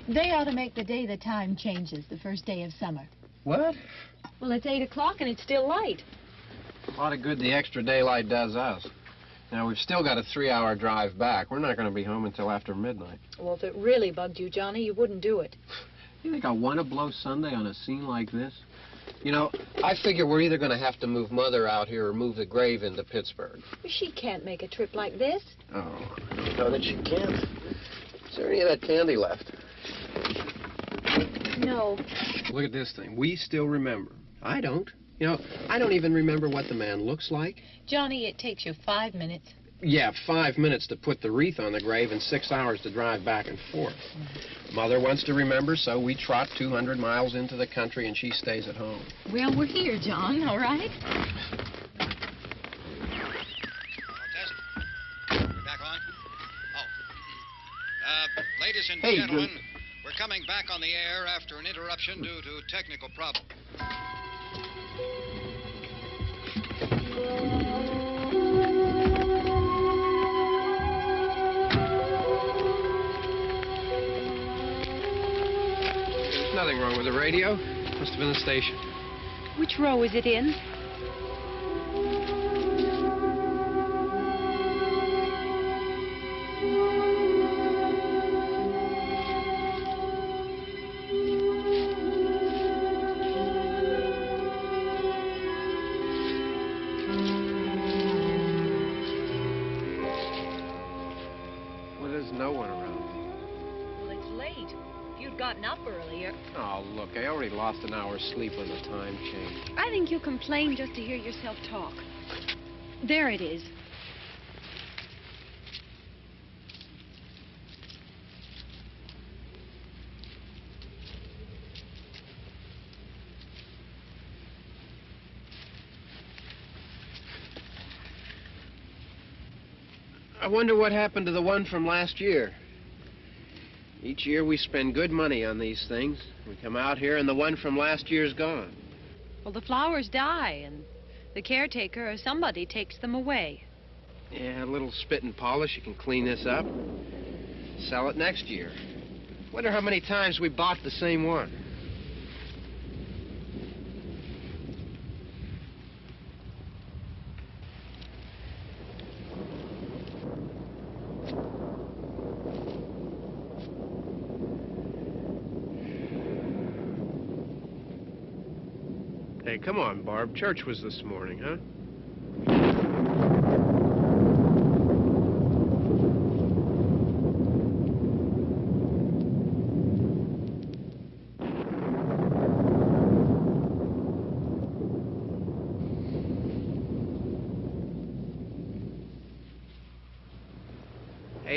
They ought to make the day the time changes, the first day of summer. What? Well, it's 8 o'clock and it's still light. A lot of good the extra daylight does us. Now, we've still got a 3-hour drive back. We're not going to be home until after midnight. Well, if it really bugged you, Johnny, you wouldn't do it. You think I want to blow Sunday on a scene like this? You know, I figure we're either going to have to move Mother out here or move the grave into Pittsburgh. She can't make a trip like this. Oh, I don't know that she can. Is there any of that candy left? No. Look at this thing. We still remember. I don't. You know, I don't even remember what the man looks like. Johnny, it takes you 5 minutes. Yeah, 5 minutes to put the wreath on the grave and 6 hours to drive back and forth. Mother wants to remember, so we trot 200 miles into the country and she stays at home. Well, we're here, John, all right? Test. We're back on? Oh. Ladies and gentlemen, we're coming back on the air after an interruption due to technical problem. There's nothing wrong with the radio. Must have been the station. Which row is it in? Oh, look, I already lost an hour's sleep when the time changed. I think you complain just to hear yourself talk. There it is. I wonder what happened to the one from last year. Each year we spend good money on these things. We come out here and the one from last year's gone. Well, the flowers die and the caretaker or somebody takes them away. Yeah, a little spit and polish. You can clean this up. Sell it next year. Wonder how many times we bought the same one. Hey, come on, Barb. Church was this morning, huh?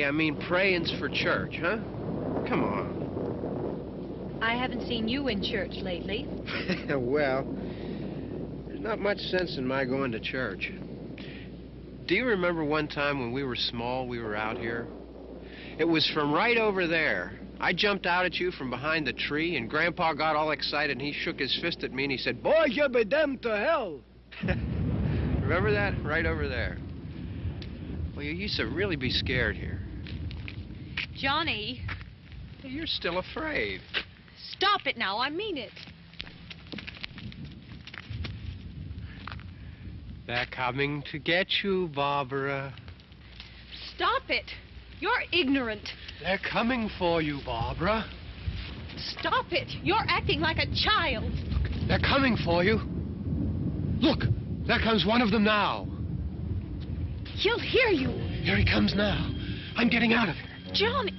I mean praying's for church, huh? Come on. I haven't seen you in church lately. Well, there's not much sense in my going to church. Do you remember one time when we were small, we were out here? It was from right over there. I jumped out at you from behind the tree, and Grandpa got all excited, and he shook his fist at me, and he said, "Boys, you'll be damned to hell." Remember that? Right over there. Well, you used to really be scared here. Johnny. You're still afraid. Stop it now. I mean it. They're coming to get you, Barbara. Stop it. You're ignorant. They're coming for you, Barbara. Stop it. You're acting like a child. They're coming for you. Look, there comes one of them now. He'll hear you. Here he comes now. I'm getting out of here. Johnny.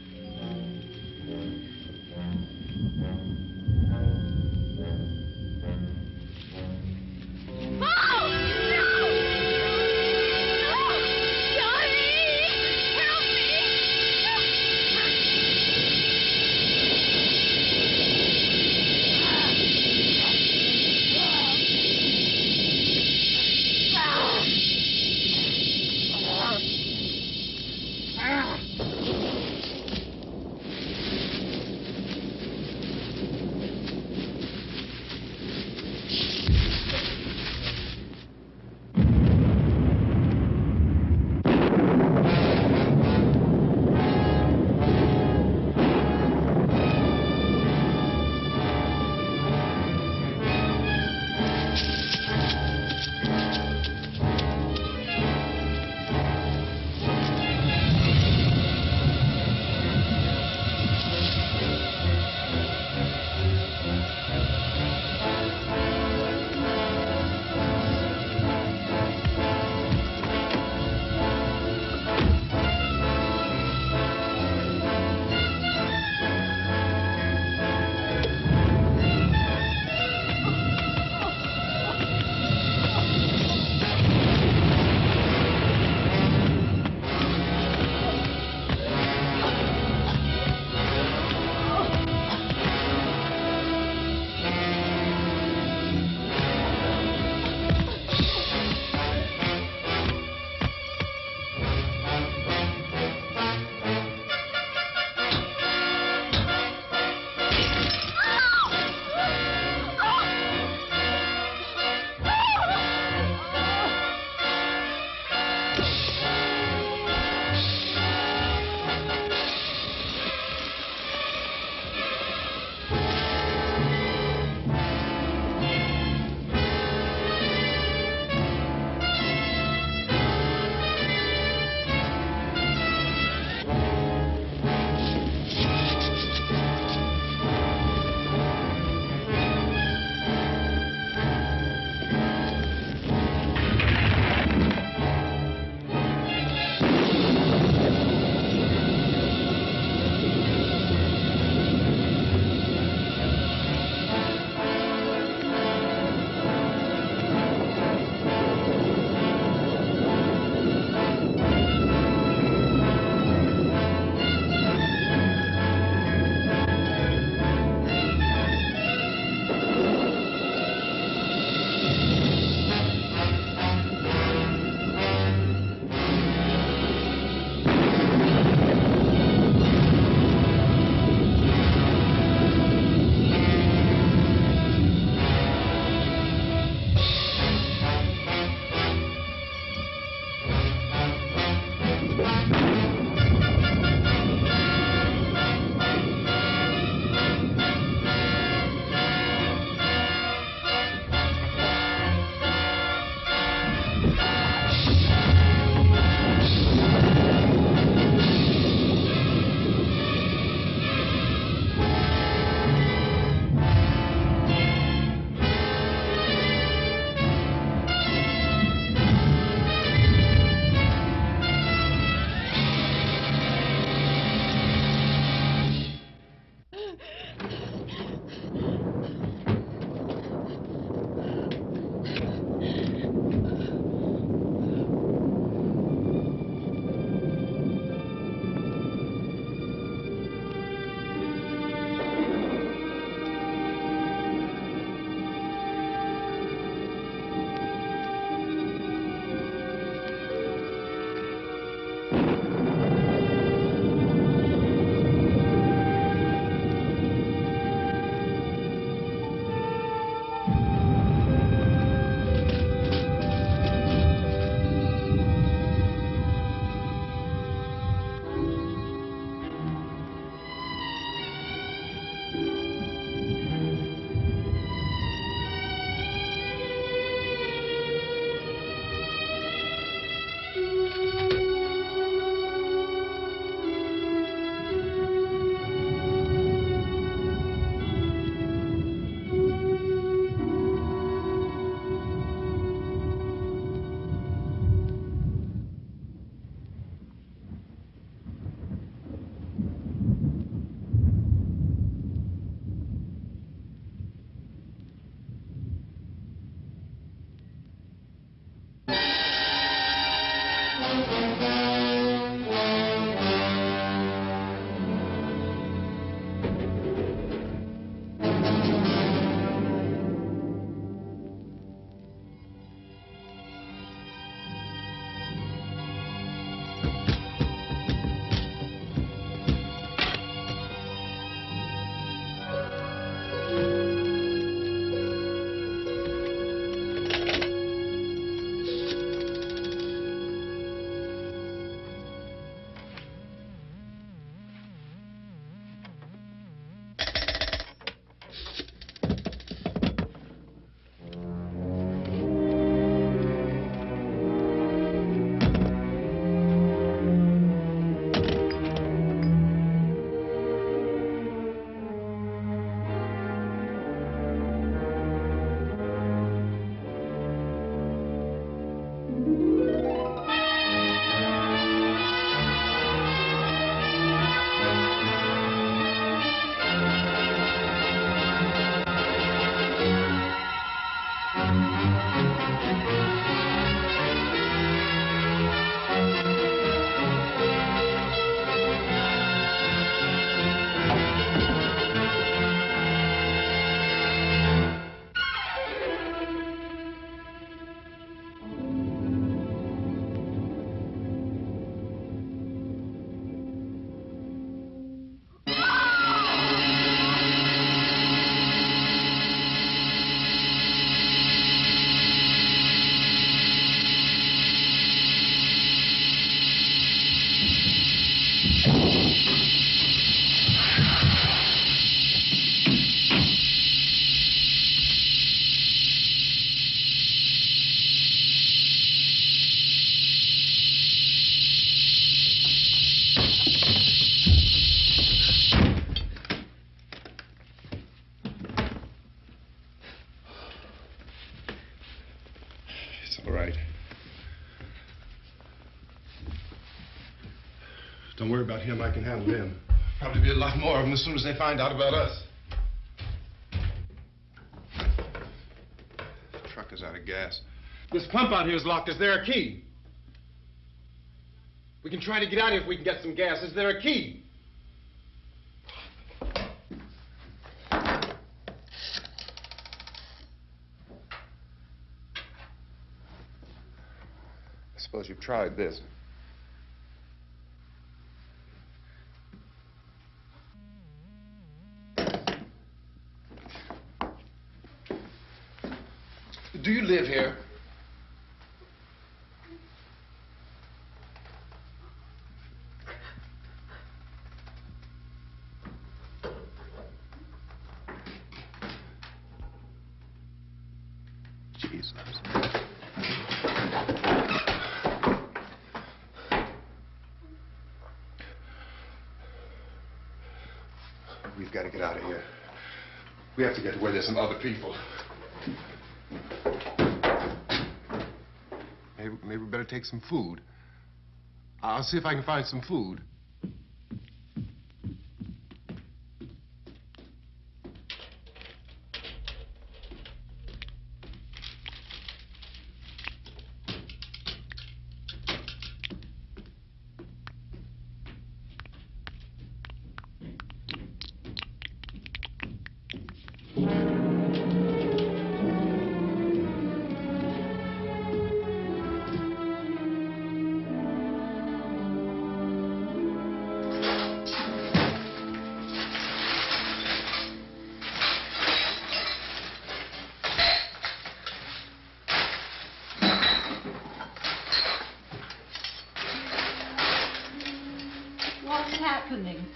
All right. Don't worry about him. I can handle him. Probably be a lot more of them as soon as they find out about us. The truck is out of gas. This pump out here is locked. Is there a key? We can try to get out here if we can get some gas. Is there a key? I suppose you've tried this. Do you live here? Jesus. We've got to get out of here. We have to get to where there's some other people. Maybe we better take some food. I'll see if I can find some food. What's happening?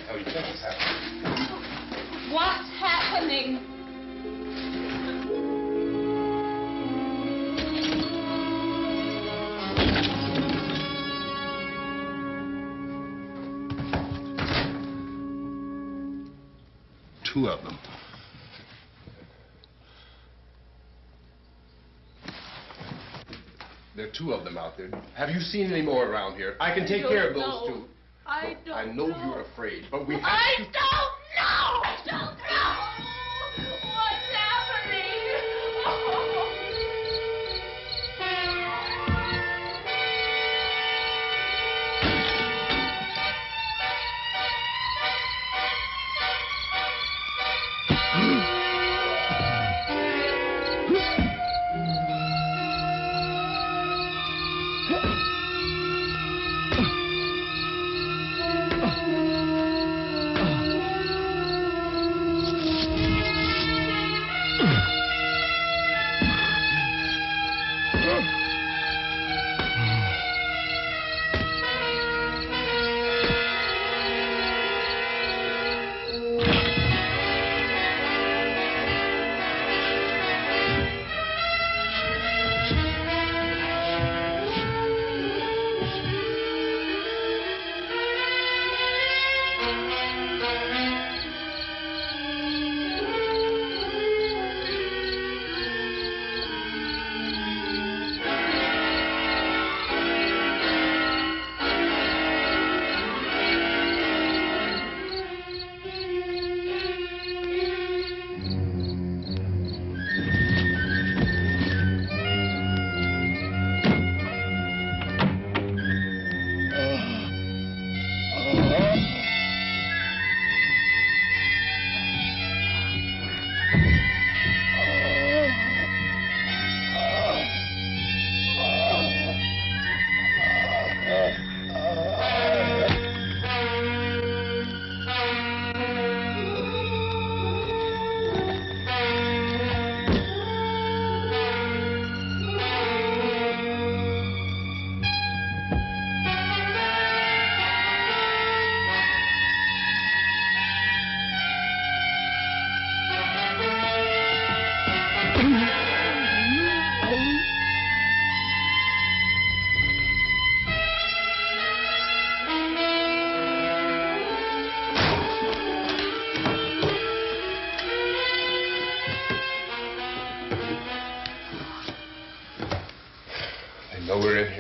Oh, you think it's happening? What's happening? Two of them. There are two of them out there. Have you seen any more around here? I can take care of those two. I don't I know you're afraid, but we have to... I don't know! Don't know! What's happening?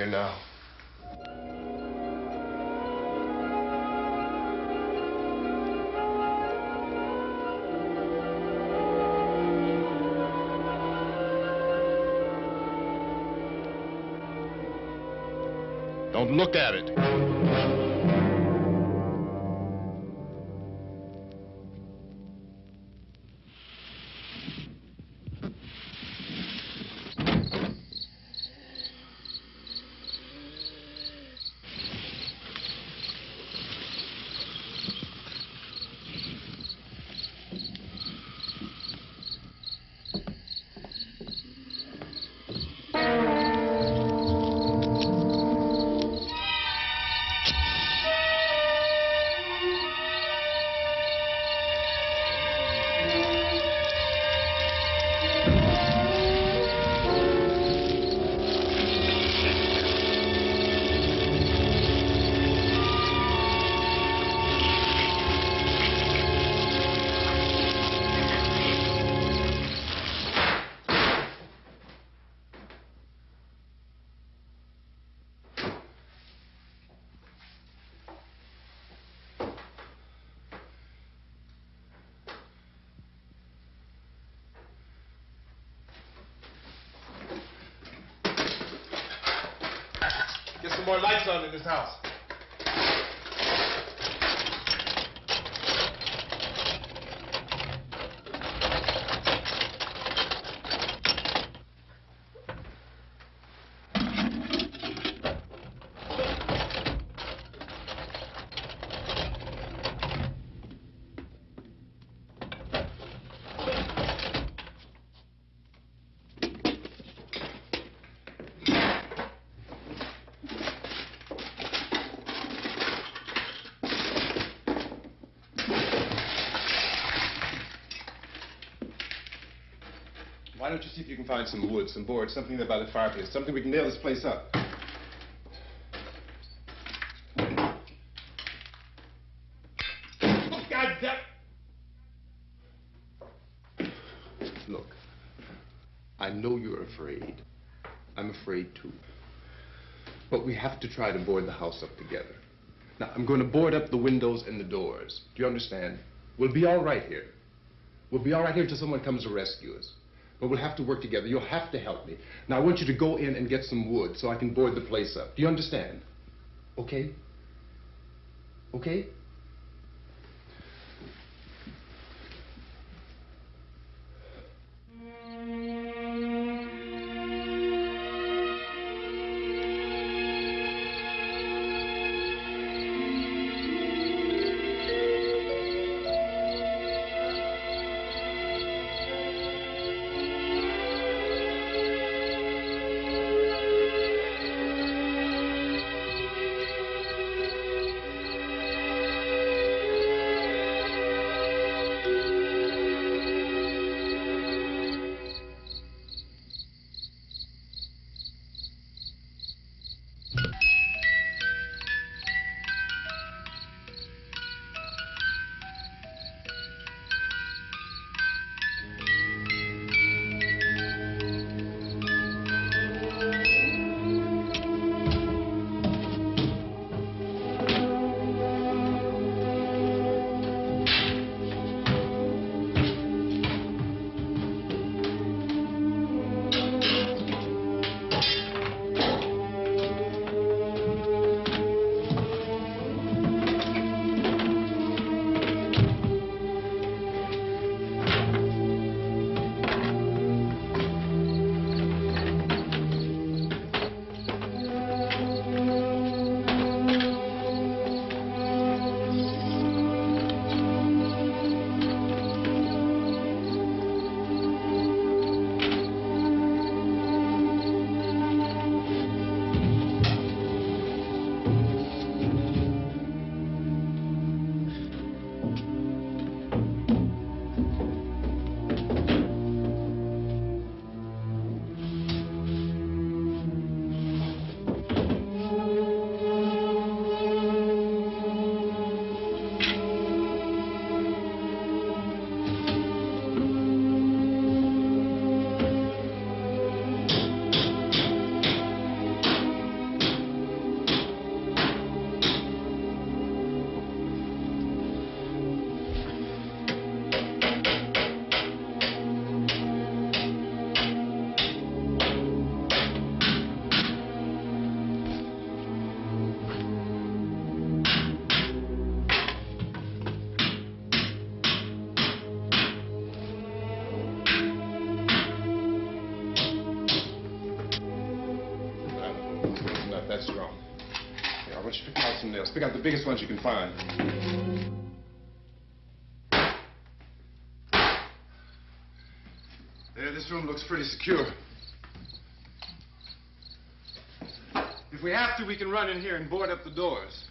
here now. Don't look at it. Get some more lights on in this house. Why don't you see if you can find some wood, some board, something there by the fireplace, something we can nail this place up. Oh, God damn! Look, I know you're afraid. I'm afraid too. But we have to try to board the house up together. Now, I'm going to board up the windows and the doors. Do you understand? We'll be all right here. We'll be all right here until someone comes to rescue us. But we'll have to work together. You'll have to help me. Now, I want you to go in and get some wood so I can board the place up. Do you understand? Okay? Okay? off some nails. Pick out the biggest ones you can find. There, this room looks pretty secure. If we have to, we can run in here and board up the doors.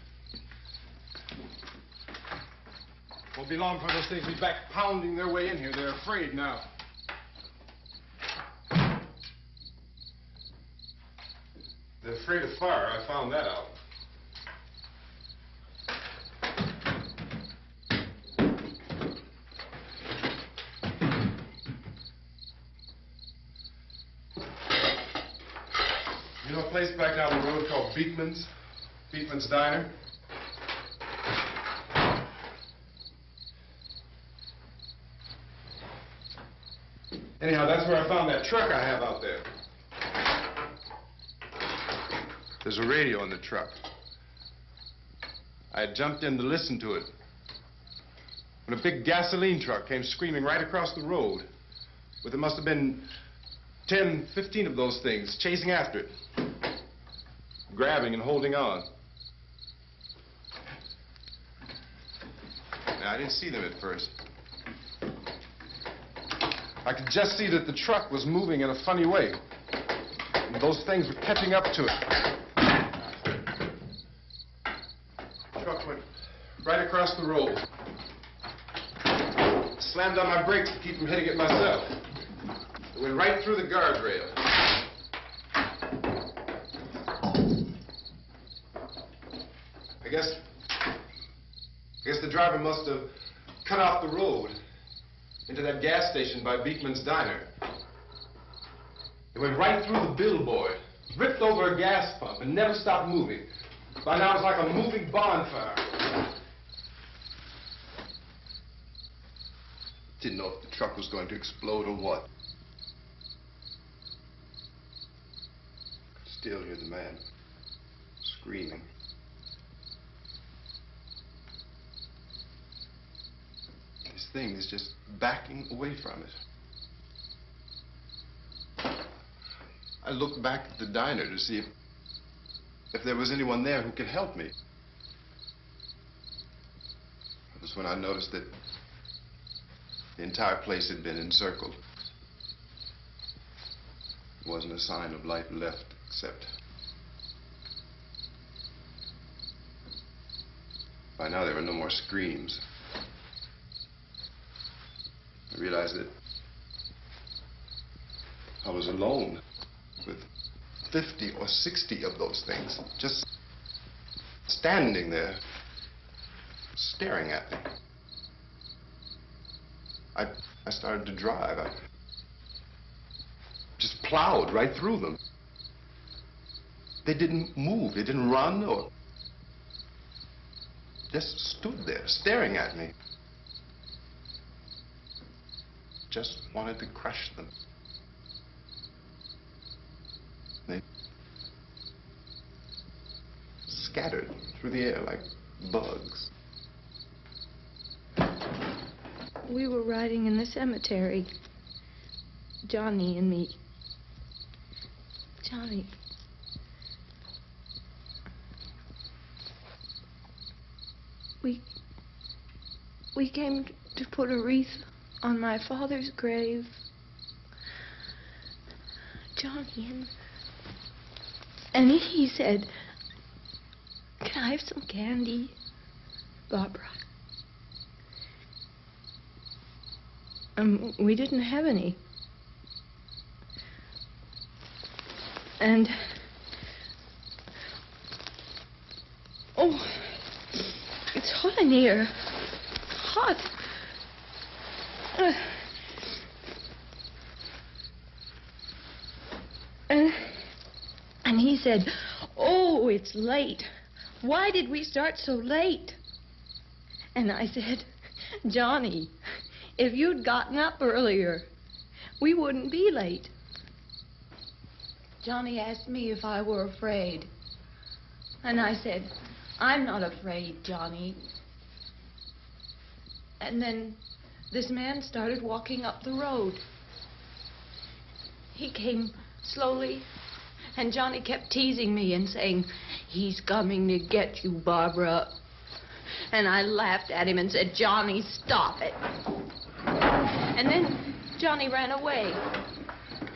Won't be long for those things to be back pounding their way in here. They're afraid now. They're afraid of fire. I found that out. You know a place back down the road called Beekman's? Beekman's Diner? Anyhow, that's where I found that truck I have out there. There's a radio in the truck. I had jumped in to listen to it when a big gasoline truck came screaming right across the road with there must have been 10, 15 of those things chasing after it, grabbing and holding on. Now, I didn't see them at first. I could just see that the truck was moving in a funny way. And those things were catching up to it. The truck went right across the road. Slammed on my brakes to keep from hitting it myself. It went right through the guardrail. I guess the driver must have cut off the road into that gas station by Beekman's Diner. It went right through the billboard, ripped over a gas pump, and never stopped moving. By now, it's like a moving bonfire. Didn't know if the truck was going to explode or what. Could still hear the man screaming. This thing is just backing away from it. I looked back at the diner to see if there was anyone there who could help me. That was when I noticed that the entire place had been encircled. There wasn't a sign of life left except... By now there were no more screams. I realized that I was alone with 50 or 60 of those things, just standing there, staring at me. I started to drive. I just plowed right through them. They didn't move. They didn't run or just stood there, staring at me. Just wanted to crush them. They scattered through the air like bugs. We were riding in the cemetery, Johnny and me. Johnny. We came to put a wreath on my father's grave. Johnny, and he said, "Can I have some candy, Barbara?" We didn't have any. And... oh, it's hot in here. Hot. And he said, "Oh, it's late. Why did we start so late?" And I said, "Johnny, if you'd gotten up earlier, we wouldn't be late." Johnny asked me if I were afraid. And I said, "I'm not afraid, Johnny." And then this man started walking up the road. He came slowly And Johnny kept teasing me and saying, "He's coming to get you, Barbara." And I laughed at him and said, "Johnny, stop it." And then Johnny ran away.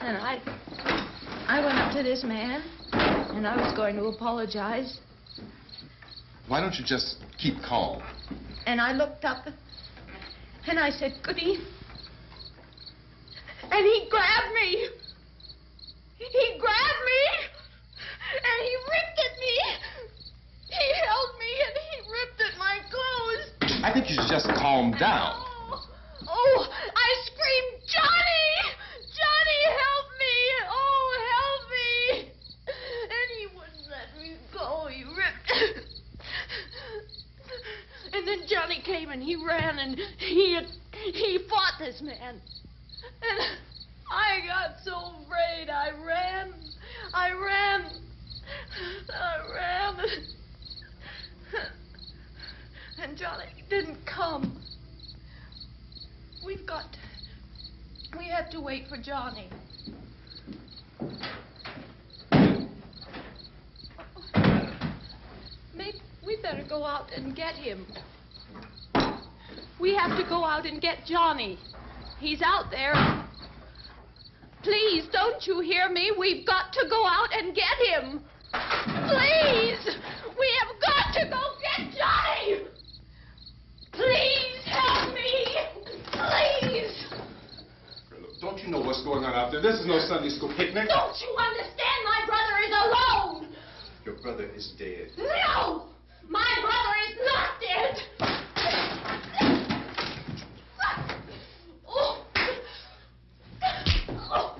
And I went up to this man, and I was going to apologize. Why don't you just keep calm? And I looked up, and I said, "Goody." And he grabbed me. He grabbed me, and he ripped at me. He held me, and he ripped at my clothes. I think you should just calm down. Oh, I screamed, "Johnny! Johnny, help me! Oh, help me!" And he wouldn't let me go. He ripped. And then Johnny came and he ran and he fought this man. And I got so afraid. I ran. And Johnny didn't come. We have to wait for Johnny. Maybe we better go out and get him. We have to go out and get Johnny. He's out there. Please, don't you hear me? We've got to go out and get him. Please! We have got to go get Johnny! Please help me! Please! Don't you know what's going on out there? This is no Sunday school picnic. Don't you understand? My brother is alone! Your brother is dead. No! My brother is not dead! Oh. Oh.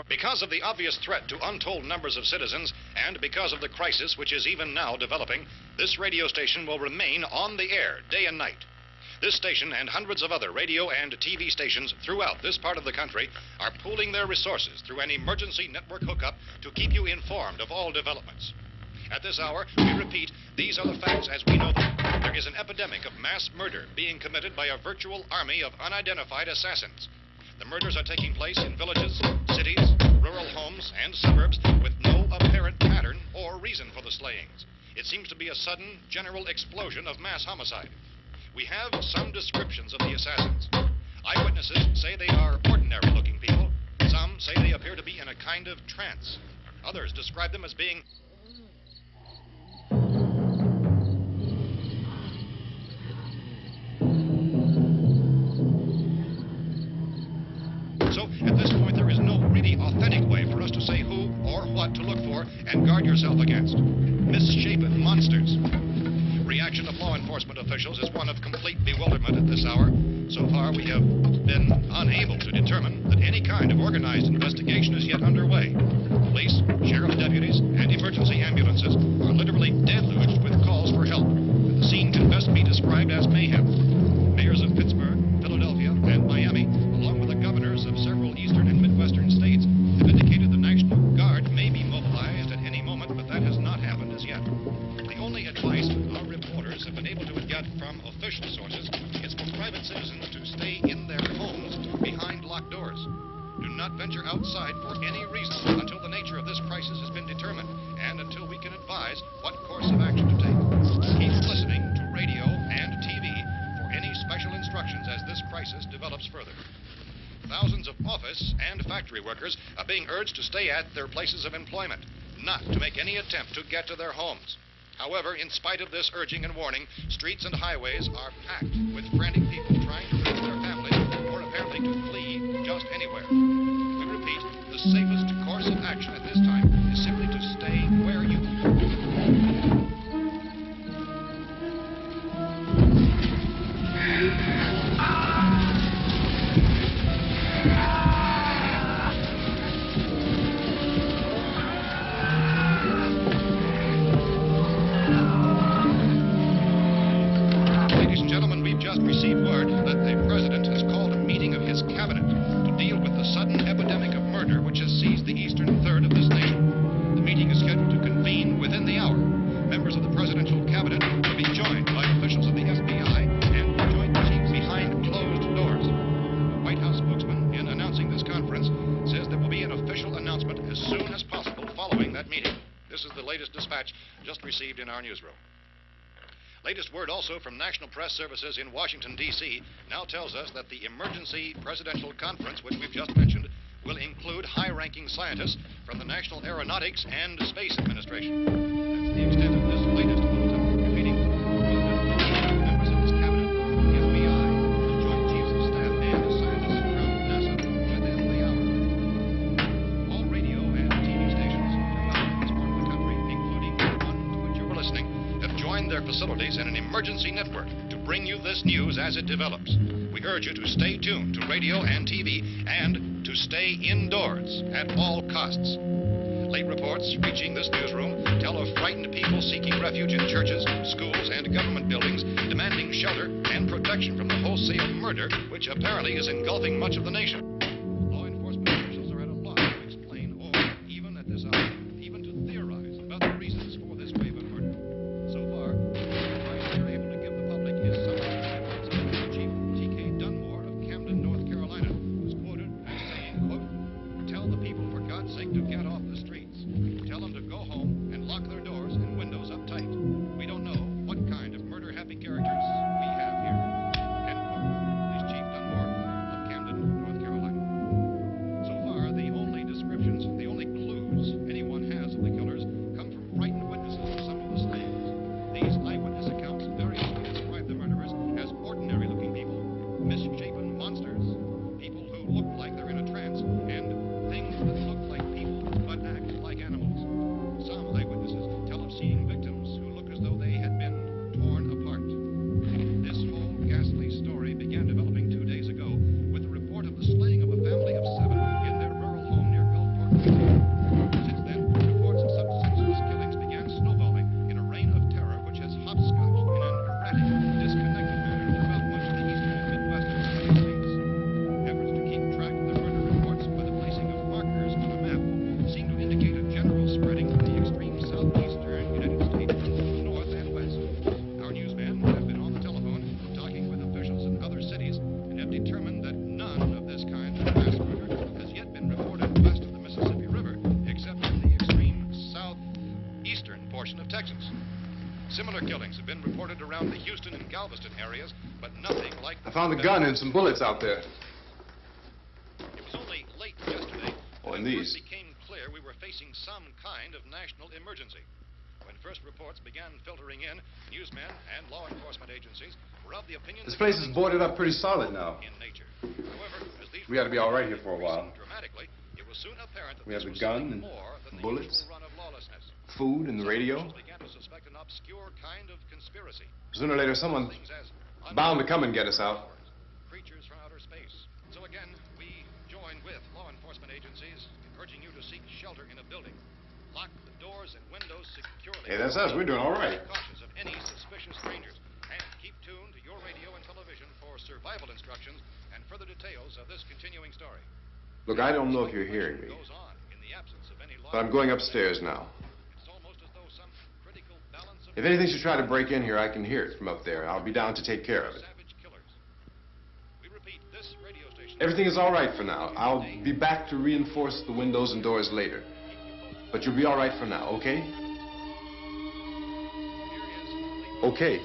Because of the obvious threat to untold numbers of citizens, and because of the crisis which is even now developing, this radio station will remain on the air day and night. This station and hundreds of other radio and TV stations throughout this part of the country are pooling their resources through an emergency network hookup to keep you informed of all developments. At this hour, we repeat, these are the facts as we know them. There is an epidemic of mass murder being committed by a virtual army of unidentified assassins. The murders are taking place in villages, cities, rural homes, and suburbs with no apparent pattern or reason for the slayings. It seems to be a sudden, general explosion of mass homicide. We have some descriptions of the assassins. Eyewitnesses say they are ordinary-looking people. Some say they appear to be in a kind of trance. Others describe them as being... So, at this point, there is no really authentic way for us to say who or what to look for and guard yourself against. Misshapen monsters. Reaction of law enforcement officials is one of complete bewilderment at this hour. So far, we have been unable to determine that any kind of organized investigation is yet underway. Police, sheriff's deputies, and emergency ambulances are literally deluged with calls for help. The scene can best be described as mayhem. Mayors of Pittsburgh, Philadelphia, and Miami, along with the governors of several eastern and midwestern states, have indicated the National Guard may be mobilized at any moment, but that has not happened as yet. The only advice our reporters have been able to get from official sources is for private citizens to stay in their homes behind locked doors. Do not venture outside for any reason until the nature of this crisis has been determined and until we can advise what course of action to take. Keep listening to radio and TV for any special instructions as this crisis develops further. Thousands of office and factory workers are being urged to stay at their places of employment, not to make any attempt to get to their homes. However, in spite of this urging and warning, streets and highways are packed with frantic people trying to reach their families or apparently to flee just anywhere. We repeat, the safest course just received in our newsroom. Latest word also from National Press Services in Washington, D.C. now tells us that the emergency presidential conference, which we've just mentioned, will include high-ranking scientists from the National Aeronautics and Space Administration. That's the extent of this latest bulletin. Meeting members of this cabinet, the FBI, the Joint Chiefs of Staff, and scientists from NASA within the hour. All radio and TV stations throughout this part of the country, including the one to which you were listening, have joined their facilities in an emergency network to bring you this news as it develops. We urge you to stay tuned to radio and TV and to stay indoors at all costs. Late reports reaching this newsroom tell of frightened people seeking refuge in churches, schools, and government buildings, demanding shelter and protection from the wholesale murder which apparently is engulfing much of the nation. Law enforcement officials are at a loss to explain or, even at this hour, even to theorize about the reasons for this wave of murder. So far, the advice they're able to give the public is something like Chief T.K. Dunmore of Camden, North Carolina, who's quoted as saying, quote, "Tell the people, for God's sake, to get off the streets. Tell them to go home and lock their doors and windows up tight. We don't know what kind of murder-happy characters we have here." End quote. This Chief Dunmore of Camden, North Carolina. So far, the only descriptions, the only clues anyone has of the killers come from frightened witnesses of some of the slayings. These eyewitness accounts variously describe the murderers as ordinary-looking people, misshapen monsters, people who look like they're in a trance, and things that look like people but act like animals. Some eyewitnesses tell of seeing victims who look as though they had been torn apart. This whole ghastly story began developing 2 days ago with the report of the slaying of a family of 7 in their rural home near Gulfport, Virginia. Since then, reports of such senseless killings began snowballing in a reign of terror which has hopscotched in an erratic, disconnected manner throughout much of the eastern and midwestern United States. Efforts to keep track of the murder reports by the placing of markers on a map seem to indicate a general spreading of the extreme southeastern United States from the north and west. Our newsmen have been on the telephone talking with officials in other cities and have determined that none of this kind of mass murder has yet been reported west of the Mississippi River, except in the extreme southeastern portion of Texas. Similar killings have been reported around the Houston and Galveston areas, but nothing like I found a gun and some bullets out there. It was only late yesterday Oh, that and it these. first became clear we were facing some kind of national emergency. When first reports began filtering in, newsmen and law enforcement agencies were of the opinion This that place is nothing boarded up pretty solid now. in nature. However, as these We ought to be all right here for a while. increasing dramatically, it was soon apparent that We this have the was gun something and more than the bullets. usual run of lawlessness. Food and the Some radio. officials began to suspect an obscure kind of conspiracy. Sooner or later, someone's Things as bound to come and get us out. creatures from outer space. So again, we join with law enforcement agencies in urging you to seek shelter in a building. Lock the doors and windows securely. Hey, that's us. We're doing all right. Be cautious of any suspicious strangers. And keep tuned to your radio and television for survival instructions and further details of this continuing story. Look, I don't know if you're hearing me, Goes on in the absence of any law. but I'm going upstairs now. It's almost as though some critical balance of If anything should try to break in here, I can hear it from up there. I'll be down to take care of it. savage killers. We repeat, this radio station. Everything is all right for now. I'll be back to reinforce the windows and doors later. But you'll be all right for now, okay? Okay.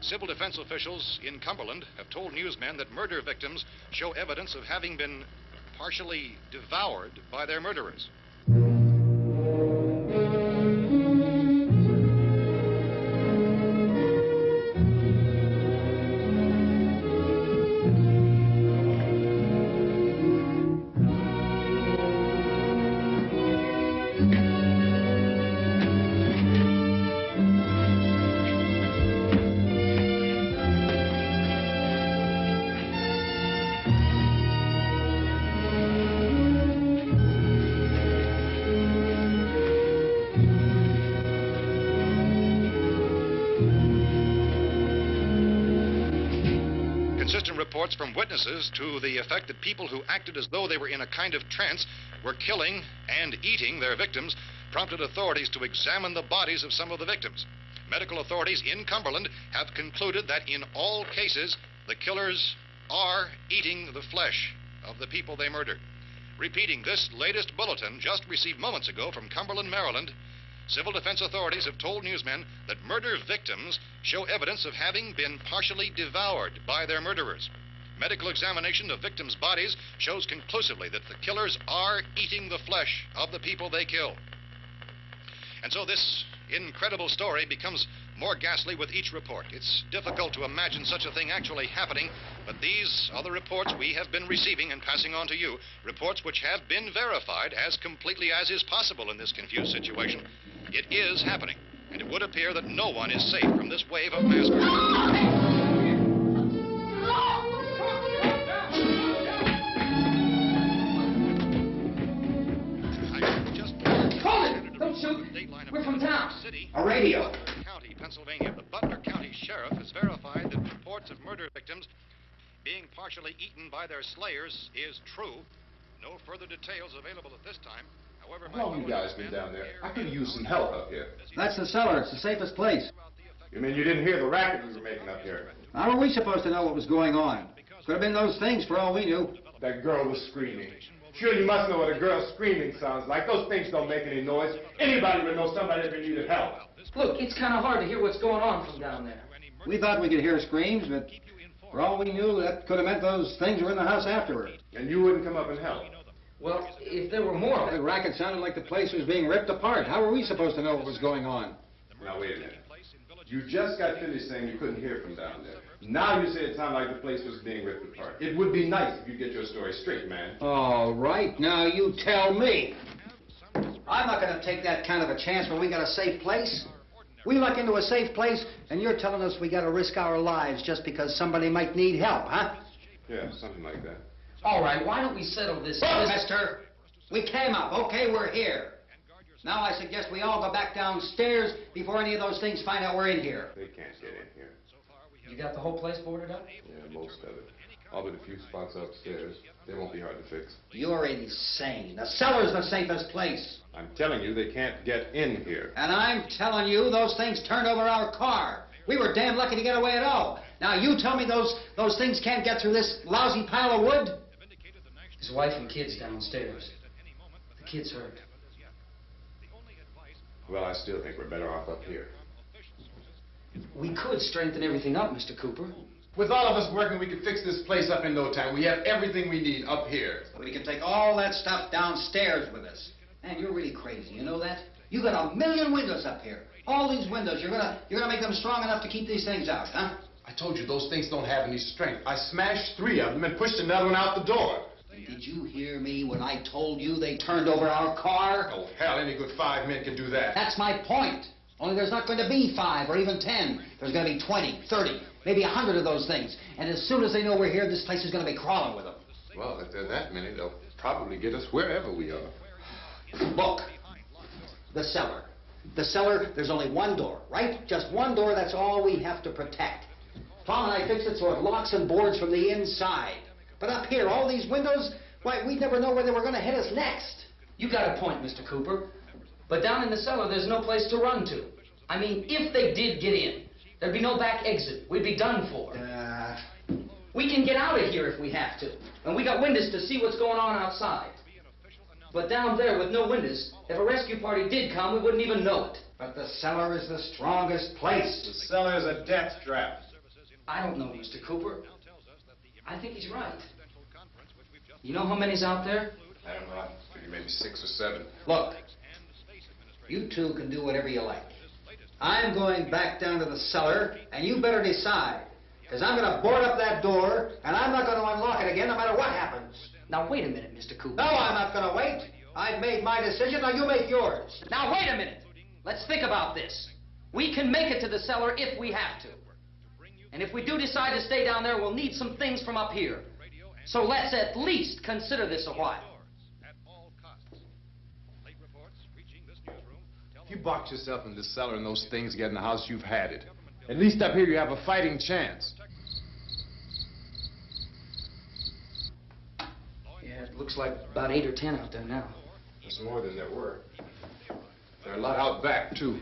Civil defense officials in Cumberland have told newsmen that murder victims show evidence of having been partially devoured by their murderers. Consistent reports from witnesses to the effect that people who acted as though they were in a kind of trance were killing and eating their victims prompted authorities to examine the bodies of some of the victims. Medical authorities in Cumberland have concluded that in all cases, the killers are eating the flesh of the people they murdered. Repeating this latest bulletin just received moments ago from Cumberland, Maryland, civil defense authorities have told newsmen that murder victims show evidence of having been partially devoured by their murderers. Medical examination of victims' bodies shows conclusively that the killers are eating the flesh of the people they kill. And so this incredible story becomes more ghastly with each report. It's difficult to imagine such a thing actually happening, but these are the reports we have been receiving and passing on to you, reports which have been verified as completely as is possible in this confused situation. It is happening, and it would appear that no one is safe from this wave of mass murder. We're from town. A radio. County, Pennsylvania. The Butler County Sheriff has verified that reports of murder victims being partially eaten by their slayers is true. No further details available at this time. However, How long you guys been down there? I could use some help up here. That's the cellar. It's the safest place. You mean you didn't hear the racket we were making up here? How are we supposed to know what was going on? Could have been those things for all we knew. That girl was screaming. Sure, you must know what a girl screaming sounds like. Those things don't make any noise. Anybody would know somebody ever needed help. Look, it's kind of hard to hear what's going on from down there. We thought we could hear screams, but for all we knew, that could have meant those things were in the house afterward. And you wouldn't come up and help? Well, if there were more... The racket sounded like the place was being ripped apart. How were we supposed to know what was going on? Now, wait a minute. You just got finished saying you couldn't hear from down there. Now you say it sounded like the place was being ripped apart. It would be nice if you get your story straight, man. All right, now you tell me. I'm not going to take that kind of a chance when we got a safe place. We luck into a safe place, and you're telling us we got to risk our lives just because somebody might need help, huh? Yeah, something like that. All right, why don't we settle this... Look, mister, we came up. Okay, we're here. Now I suggest we all go back downstairs before any of those things find out we're in here. They can't get in here. You got the whole place boarded up? Yeah, most of it. All but a few spots upstairs. They won't be hard to fix. You're insane. The cellar's the safest place. I'm telling you, they can't get in here. And I'm telling you, those things turned over our car. We were damn lucky to get away at all. Now you tell me those things can't get through this lousy pile of wood? His wife and kids downstairs. The kid's hurt. Well, I still think we're better off up here. We could strengthen everything up, Mr. Cooper. With all of us working, we could fix this place up in no time. We have everything we need up here. We can take all that stuff downstairs with us. Man, you're really crazy, you know that? You got 1,000,000 windows up here. All these windows, you're gonna make them strong enough to keep these things out, huh? I told you, those things don't have any strength. I smashed 3 of them and pushed another one out the door. Did you hear me when I told you they turned over our car? Oh, hell, any good 5 men can do that. That's my point. Only there's not going to be 5 or even 10. There's going to be 20, 30, maybe 100 of those things. And as soon as they know we're here, this place is going to be crawling with them. Well, if there are that many, they'll probably get us wherever we are. Look, the cellar. The cellar, there's only one door, right? Just one door, that's all we have to protect. Tom and I fixed it so it locks and boards from the inside. But up here, all these windows, why, we'd never know where they were going to hit us next. You got a point, Mr. Cooper. But down in the cellar, there's no place to run to. I mean, if they did get in, there'd be no back exit. We'd be done for. We can get out of here if we have to. And we got windows to see what's going on outside. But down there with no windows, if a rescue party did come, we wouldn't even know it. But the cellar is the strongest place. The cellar is a death trap. I don't know, Mr. Cooper. I think he's right. You know how many's out there? I don't know. Maybe 6 or 7. Look, you two can do whatever you like. I'm going back down to the cellar, and you better decide. Because I'm going to board up that door, and I'm not going to unlock it again no matter what happens. Now, wait a minute, Mr. Cooper. No, I'm not going to wait. I've made my decision, now you make yours. Now, wait a minute. Let's think about this. We can make it to the cellar if we have to. And if we do decide to stay down there, we'll need some things from up here. So let's at least consider this a while. If you box yourself in this cellar and those things get in the house, you've had it. At least up here you have a fighting chance. Yeah, it looks like about 8 or 10 out there now. That's more than there were. There are a lot out back, too.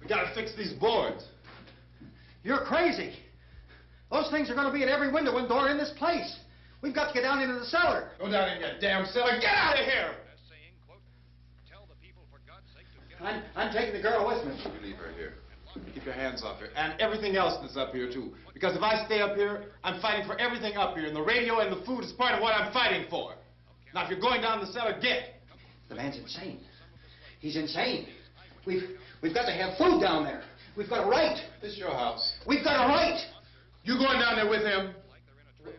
We gotta fix these boards. You're crazy. Those things are going to be at every window and door in this place. We've got to get down into the cellar. Go down in your damn cellar. Get out of here! I'm taking the girl with me. You leave her here. Keep your hands off her. And everything else that's up here, too. Because if I stay up here, I'm fighting for everything up here. And the radio and the food is part of what I'm fighting for. Now, if you're going down the cellar, get. The man's insane. He's insane. We've got to have food down there. We've got a right. This is your house. We've got a right. You going down there with him?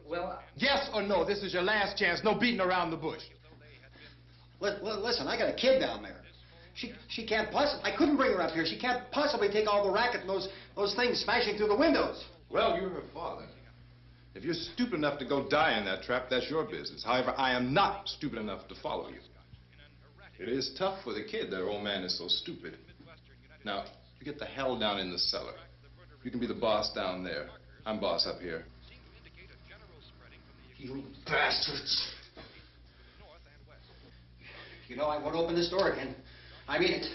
Well, Yes or no? This is your last chance. No beating around the bush. Listen, I got a kid down there. She can't possibly... I couldn't bring her up here. She can't possibly take all the racket and those things smashing through the windows. Well, you're her father. If you're stupid enough to go die in that trap, that's your business. However, I am not stupid enough to follow you. It is tough for the kid that her old man is so stupid. Now, you get the hell down in the cellar. You can be the boss down there. I'm boss up here. You bastards. You know, I won't open this door again. I mean it.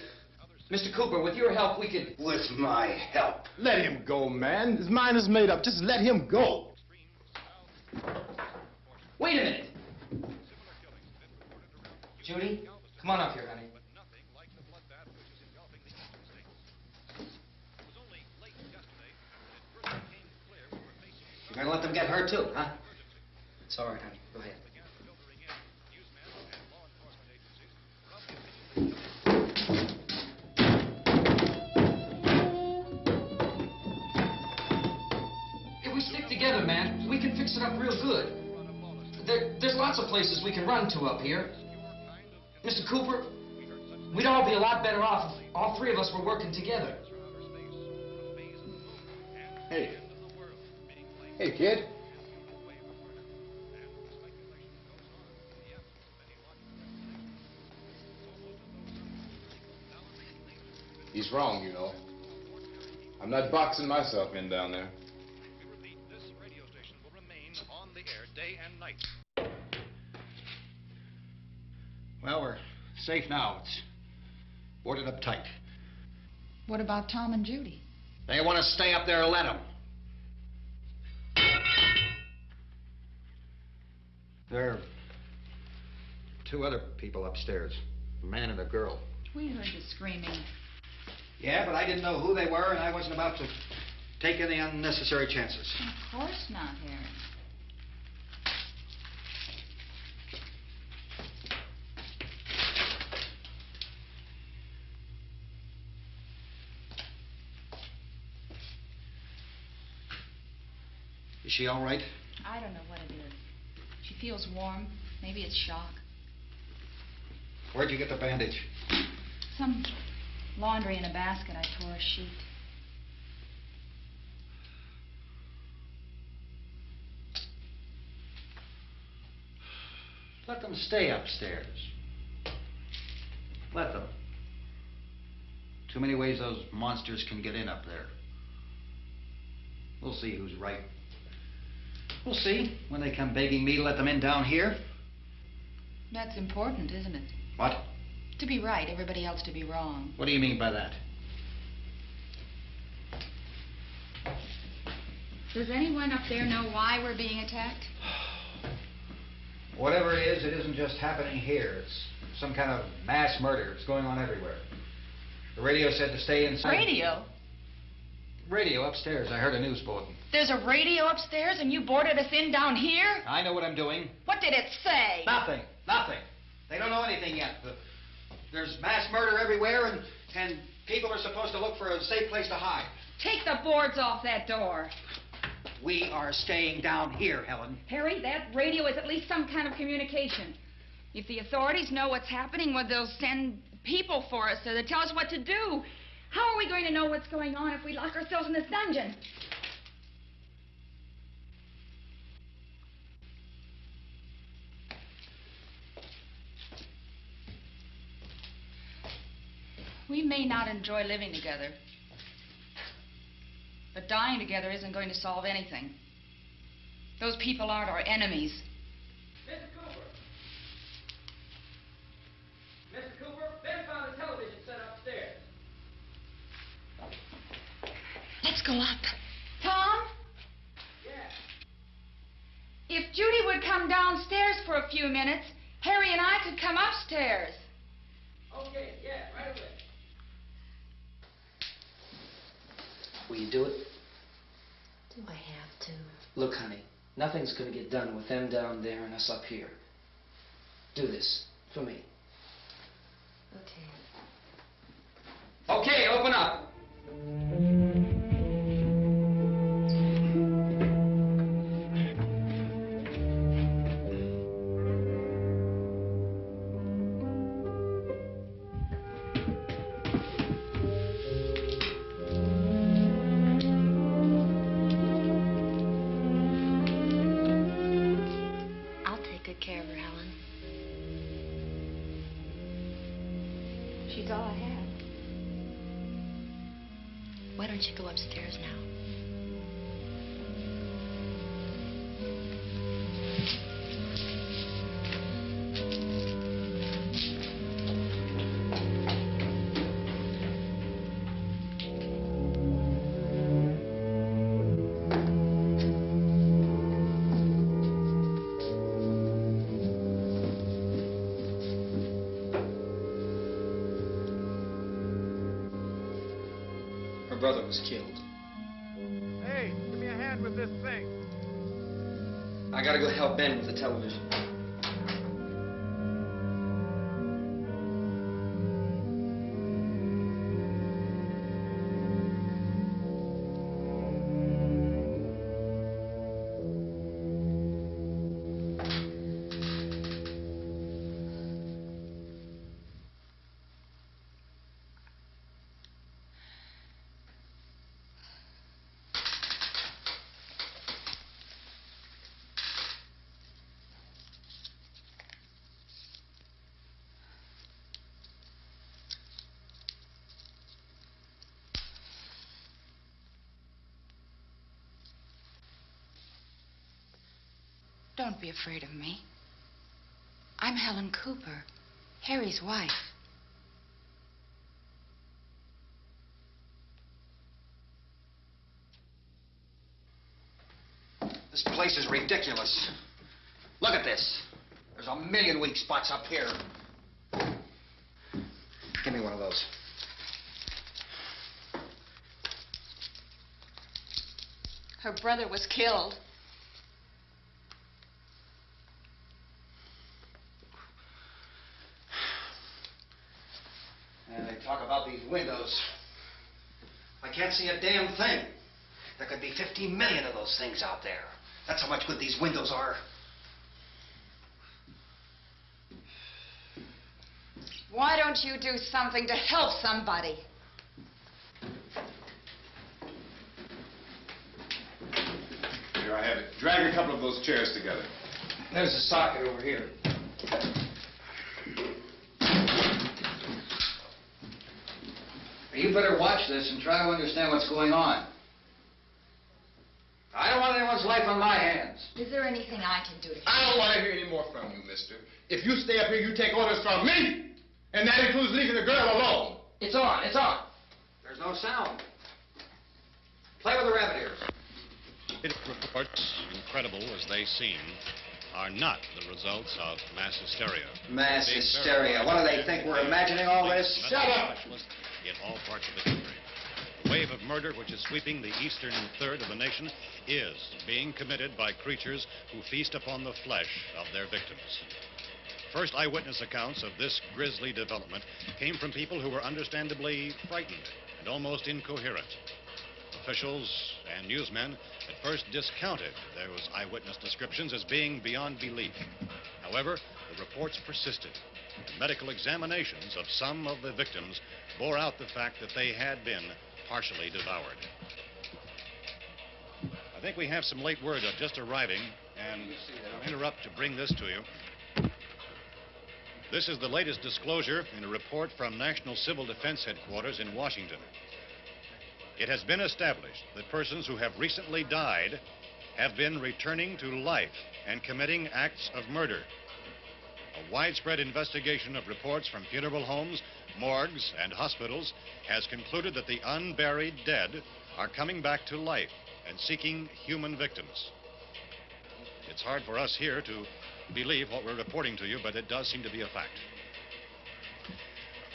Mr. Cooper, with your help, we could... With my help. Let him go, man. His mind is made up. Just let him go. Wait a minute. Judy, come on up here, honey. You're gonna let them get hurt too, huh? It's all right, honey. Go ahead. If we stick together, man, we can fix it up real good. There's lots of places we can run to up here. Mr. Cooper, we'd all be a lot better off if all three of us were working together. Hey. Hey, kid. He's wrong, you know. I'm not boxing myself in down there. This radio station will remain on the air day and night. Well, we're safe now. It's boarded up tight. What about Tom and Judy? They want to stay up there, let them. There are two other people upstairs, a man and a girl. We heard you screaming. Yeah, but I didn't know who they were, and I wasn't about to take any unnecessary chances. Of course not, Harry. Is she all right? I don't know what it is. She feels warm. Maybe it's shock. Where'd you get the bandage? Some laundry in a basket. I tore a sheet. Let them stay upstairs. Let them. Too many ways those monsters can get in up there. We'll see who's right. We'll see when they come begging me to let them in down here. That's important, isn't it? What? To be right, everybody else to be wrong. What do you mean by that? Does anyone up there know why we're being attacked? Whatever it is, it isn't just happening here. It's some kind of mass murder. It's going on everywhere. The radio said to stay inside. Radio? Radio upstairs. I heard a news bulletin. There's a radio upstairs and you boarded us in down here? I know what I'm doing. What did it say? Nothing. Nothing. They don't know anything yet. There's mass murder everywhere, and people are supposed to look for a safe place to hide. Take the boards off that door. We are staying down here, Helen. Harry, that radio is at least some kind of communication. If the authorities know what's happening, well, they'll send people for us so they tell us what to do. How are we going to know what's going on if we lock ourselves in this dungeon? We may not enjoy living together, but dying together isn't going to solve anything. Those people aren't our enemies. Mr. Cooper! Mr. Cooper, Ben found a television set upstairs. go up. Tom? If Judy would come downstairs for a few minutes, Harry and I could come upstairs. Okay, yeah, right away. Will you do it? Do I have to? Look, honey, nothing's gonna get done with them down there and us up here. Do this for me. Okay. Okay, open up. I'll take good care of her, Helen. She's all I have. Why don't you go upstairs now? Her brother was killed. Hey, give me a hand with this thing. I gotta go help Ben with the television. Don't be afraid of me. I'm Helen Cooper, Harry's wife. This place is ridiculous. Look at this. There's a million weak spots up here. Give me one of those. Her brother was killed. And they talk about these windows. I can't see a damn thing. There could be 15 million of those things out there. That's how much good these windows are. Why don't you do something to help somebody? Here I have it. Drag a couple of those chairs together. There's a socket over here. You better watch this and try to understand what's going on. I don't want anyone's life on my hands. Is there anything I can do to help? I don't want to hear any more from you, mister. If you stay up here, you take orders from me. And that includes leaving the girl alone. It's on, it's on. There's no sound. Play with the rabbit ears. Reports, incredible as they seem, are not the results of mass hysteria. Mass hysteria. What do they think? We're imagining all this? Shut up! In all parts of the country. The wave of murder which is sweeping the eastern third of the nation is being committed by creatures who feast upon the flesh of their victims. First eyewitness accounts of this grisly development came from people who were understandably frightened and almost incoherent. Officials and newsmen at first discounted those eyewitness descriptions as being beyond belief. However, the reports persisted, and medical examinations of some of the victims bore out the fact that they had been partially devoured. I think we have some late word just arriving, and I'll interrupt to bring this to you. This is the latest disclosure in a report from National Civil Defense Headquarters in Washington. It has been established that persons who have recently died have been returning to life and committing acts of murder. A widespread investigation of reports from funeral homes, morgues, and hospitals has concluded that the unburied dead are coming back to life and seeking human victims. It's hard for us here to believe what we're reporting to you, but it does seem to be a fact.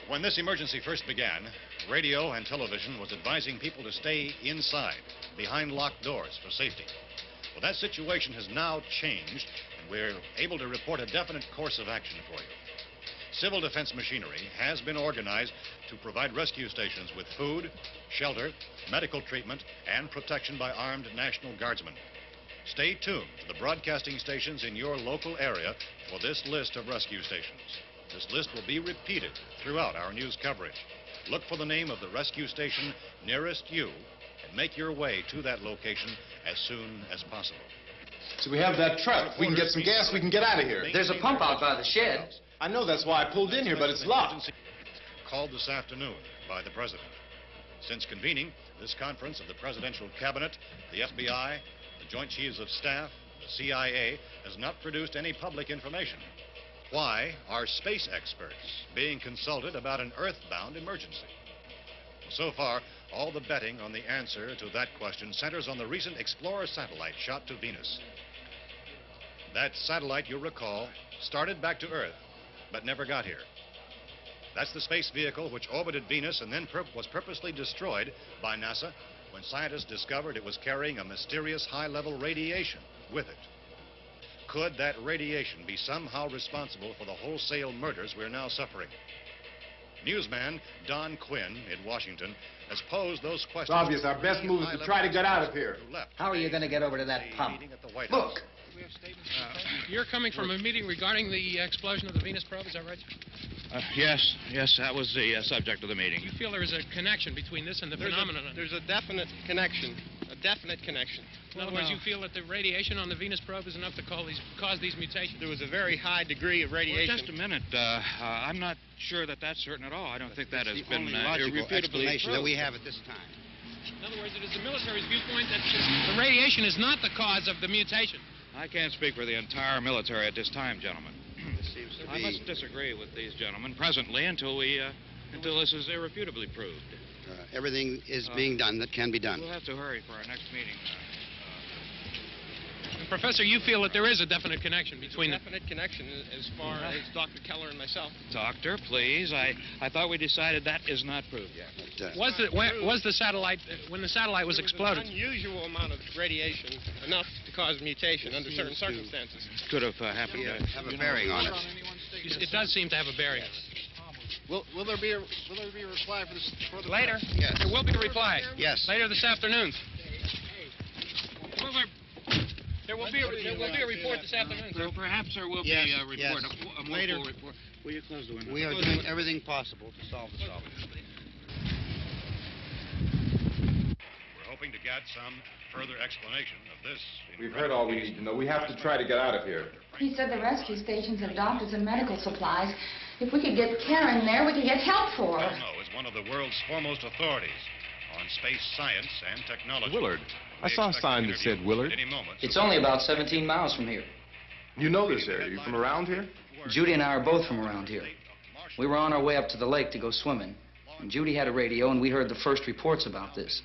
When this emergency first began, radio and television was advising people to stay inside, behind locked doors for safety. Well, that situation has now changed, and we're able to report a definite course of action for you. Civil defense machinery has been organized to provide rescue stations with food, shelter, medical treatment, and protection by armed National Guardsmen. Stay tuned to the broadcasting stations in your local area for this list of rescue stations. This list will be repeated throughout our news coverage. Look for the name of the rescue station nearest you and make your way to that location as soon as possible. So we have that truck. We can get some gas, we can get out of here. There's a pump out by the shed. I know, that's why I pulled in here, but it's locked. Called this afternoon by the President. Since convening this conference of the Presidential Cabinet, the FBI, the Joint Chiefs of Staff, the CIA has not produced any public information. Why are space experts being consulted about an earthbound emergency? So far, all the betting on the answer to that question centers on the recent Explorer satellite shot to Venus. That satellite, you'll recall, started back to Earth, but never got here. That's the space vehicle which orbited Venus and then was purposely destroyed by NASA when scientists discovered it was carrying a mysterious high-level radiation with it. Could that radiation be somehow responsible for the wholesale murders we're now suffering? Newsman Don Quinn in Washington has posed those questions. It's obvious our best move is to try to get out of here. How are you going to get over to that pump? Look! You're coming from a meeting regarding the explosion of the Venus probe, is that right? Yes, that was the subject of the meeting. You feel there is a connection between this and the phenomenon? There's a definite connection. In other words, you feel that the radiation on the Venus probe is enough to cause these mutations? There was a very high degree of radiation. Well, just a minute. I'm not sure that that's certain at all. I don't think that has been logical irrefutably explanation that proved. we have at this time. In other words, it is the military's viewpoint that the radiation is not the cause of the mutation. I can't speak for the entire military at this time, gentlemen. This seems to I be... must disagree with these gentlemen presently until this is irrefutably proved. everything is being done that can be done. We'll have to hurry for our next meeting. Professor, you feel that there is a definite connection between a definite connection as far as Dr. Keller and myself. Doctor, please. I thought we decided that is not proved yet. But, was the satellite, when the satellite was exploded? An unusual amount of radiation, enough to cause mutation under certain circumstances. Could have happened. have a bearing on it. It does seem to have a bearing. Will there be a reply for the later? Yes. There will be a reply. Yes. Later this afternoon. There will be a report this afternoon. So perhaps there will be a report, a more full report. Will you close the window? We are doing everything possible to solve the problem. We're hoping to get some further explanation of this. We've heard all we need to know. We have to try to get out of here. He said the rescue stations have doctors and medical supplies. If we could get care in there, we could get help for her. Romero is one of the world's foremost authorities on space science and technology. Willard. I saw a sign that said Willard. It's only about 17 miles from here. You know this area. You from around here? Judy and I are both from around here. We were on our way up to the lake to go swimming, and Judy had a radio, and we heard the first reports about this.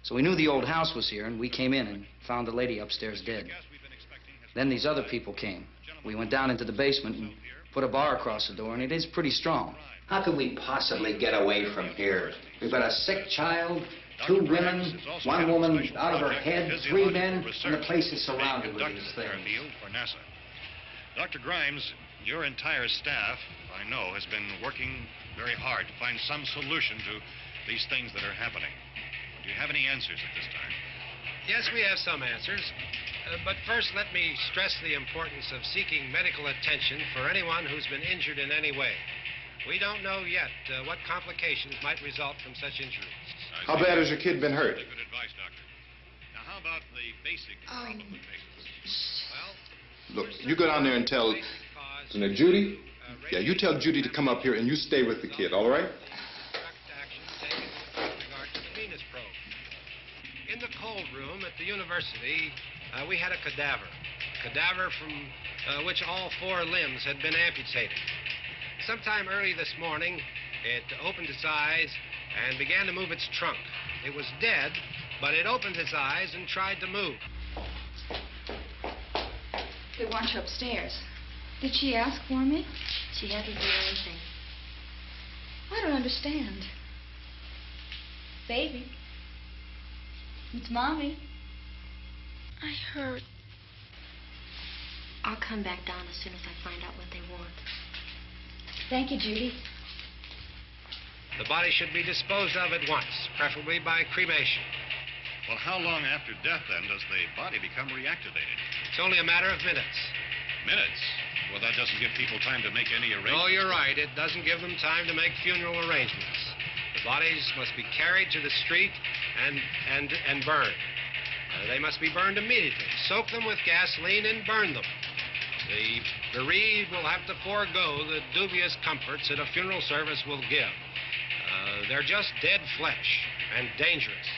So we knew the old house was here, and we came in and found the lady upstairs dead. Then these other people came. We went down into the basement and put a bar across the door, and it is pretty strong. How could we possibly get away from here? We've got a sick child, 2 women, 1 woman out of her head, 3 men, and the place is surrounded with these things. For NASA. Dr. Grimes, your entire staff, I know, has been working very hard to find some solution to these things that are happening. Do you have any answers at this time? Yes, we have some answers. But first, let me stress the importance of seeking medical attention for anyone who's been injured in any way. We don't know yet what complications might result from such injuries. How bad has your kid been hurt? Good advice, Doctor. Now, how about the basic problem with patients? Look, you go down there and tell... Now, Judy? Yeah, you tell Judy to come up here and you stay with the kid, all right? In the cold room at the university, we had a cadaver from which all 4 limbs had been amputated. Sometime early this morning, it opened its eyes and began to move its trunk. It was dead, but it opened his eyes and tried to move. They want you upstairs. Did she ask for me? She hasn't done anything. I don't understand. Baby. It's Mommy. I heard. I'll come back down as soon as I find out what they want. Thank you, Judy. The body should be disposed of at once, preferably by cremation. Well, how long after death, then, does the body become reactivated? It's only a matter of minutes. Minutes? Well, that doesn't give people time to make any arrangements. Oh, you're right. It doesn't give them time to make funeral arrangements. The bodies must be carried to the street and burned. They must be burned immediately. Soak them with gasoline and burn them. The bereaved will have to forego the dubious comforts that a funeral service will give. They're just dead flesh and dangerous.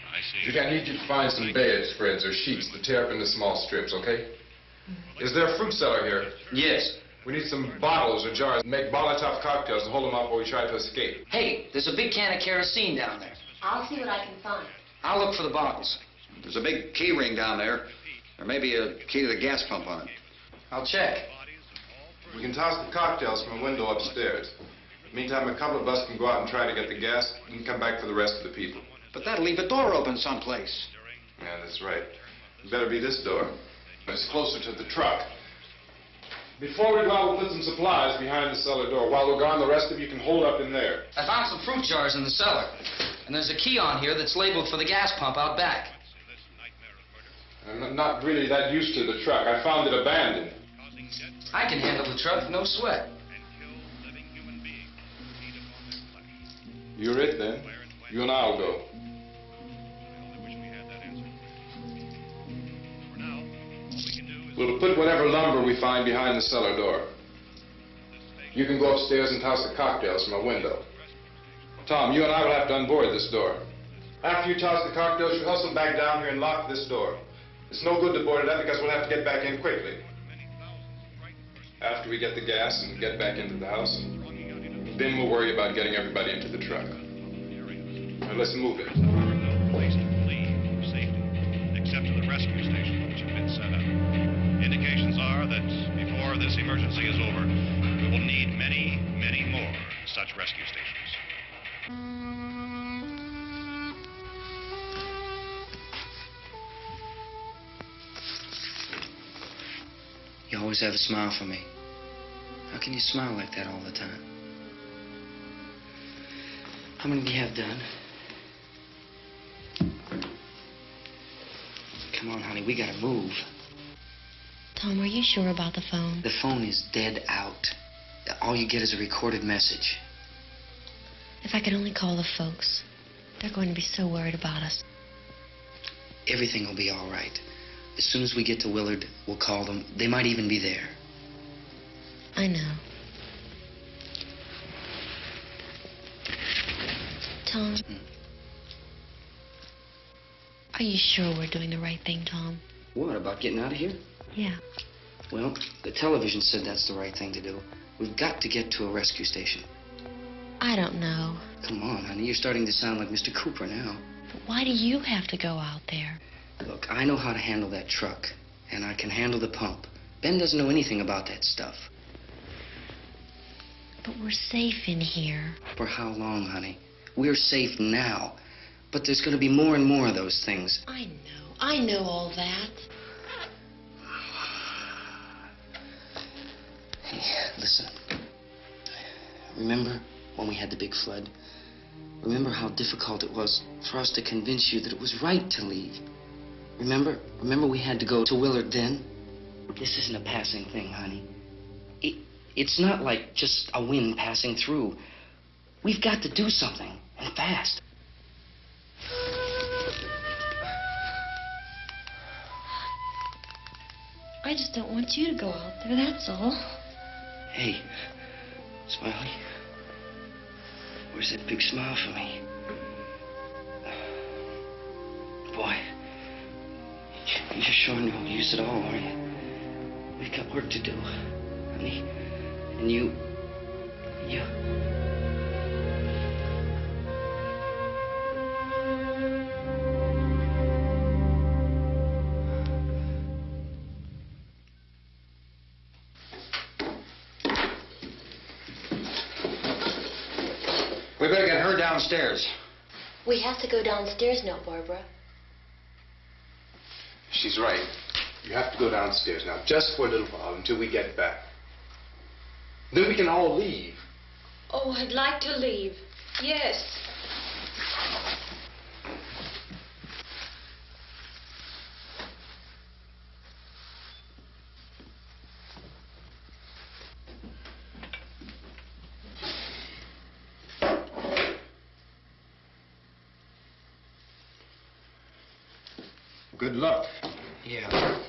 I see. Judy, I need you to find some bedspreads or sheets to tear up into small strips, okay? Is there a fruit cellar here? Yes. We need some bottles or jars to make Molotov cocktails and hold them up while we try to escape. Hey, there's a big can of kerosene down there. I'll see what I can find. I'll look for the bottles. There's a big key ring down there. There may be a key to the gas pump on it. I'll check. We can toss the cocktails from a window upstairs. Meantime, a couple of us can go out and try to get the gas and come back for the rest of the people. But that'll leave a door open someplace. Yeah, that's right. It better be this door. It's closer to the truck. Before we go out, we'll put some supplies behind the cellar door. While we're gone, the rest of you can hold up in there. I found some fruit jars in the cellar. And there's a key on here that's labeled for the gas pump out back. I'm not really that used to the truck. I found it abandoned. I can handle the truck, no sweat. You're it, then. You and I'll go. We'll put whatever lumber we find behind the cellar door. You can go upstairs and toss the cocktails from a window. Tom, you and I will have to unboard this door. After you toss the cocktails, you hustle back down here and lock this door. It's no good to board it up because we'll have to get back in quickly. After we get the gas and get back into the house, then we'll worry about getting everybody into the truck. Now let's move it. No place to flee for safety, except to the rescue stations which have been set up. Indications are that before this emergency is over, we will need many, many more such rescue stations. You always have a smile for me. How can you smile like that all the time? How many do you have done? Come on, honey, we gotta move. Tom, are you sure about the phone? The phone is dead out. All you get is a recorded message. If I could only call the folks. They're going to be so worried about us. Everything will be all right. As soon as we get to Willard, we'll call them. They might even be there. I know. Tom. Are you sure we're doing the right thing, Tom? What, about getting out of here? Yeah. Well, the television said that's the right thing to do. We've got to get to a rescue station. I don't know. Come on, honey. You're starting to sound like Mr. Cooper now. But why do you have to go out there? Look, I know how to handle that truck, and I can handle the pump. Ben doesn't know anything about that stuff. But we're safe in here. For how long, honey? We're safe now. But there's going to be more and more of those things. I know all that. Hey, listen. Remember when we had the big flood? Remember how difficult it was for us to convince you that it was right to leave? Remember we had to go to Willard then? This isn't a passing thing, honey. It's not like just a wind passing through. We've got to do something, and fast. I just don't want you to go out there, that's all. Hey, Smiley. Where's that big smile for me? Boy, you're sure no use at all, aren't you? We've got work to do, honey. And you... We better get her downstairs. We have to go downstairs now, Barbara. She's right. You have to go downstairs now, just for a little while, until we get back. Then we can all leave. Oh, I'd like to leave. Yes. Good luck. Yeah.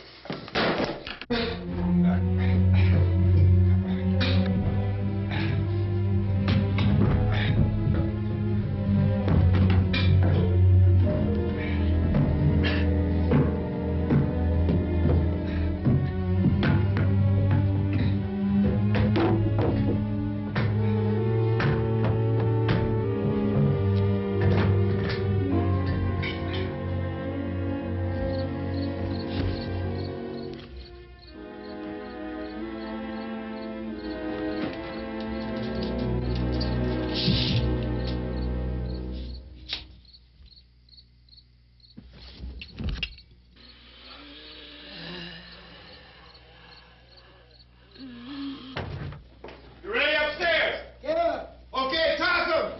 You ready upstairs? Yeah. Okay, toss 'em.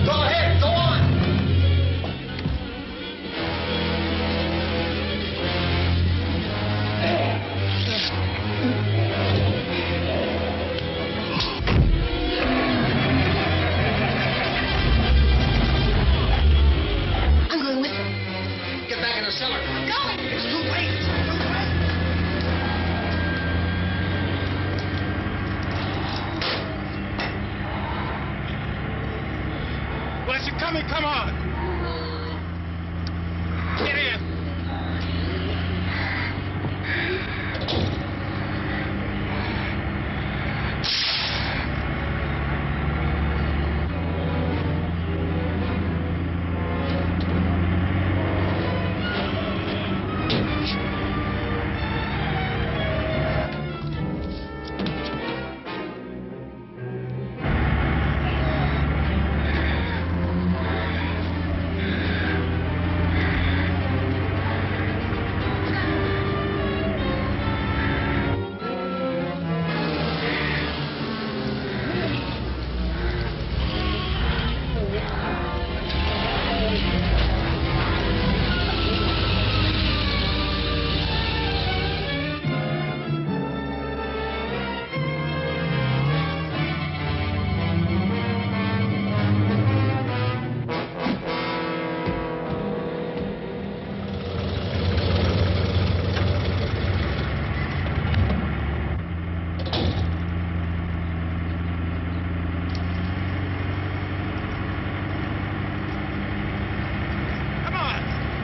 Go ahead, go on. I'm going with her. Get back in the cellar. I'm going. It's too late. Unless you're coming, come on. Get in.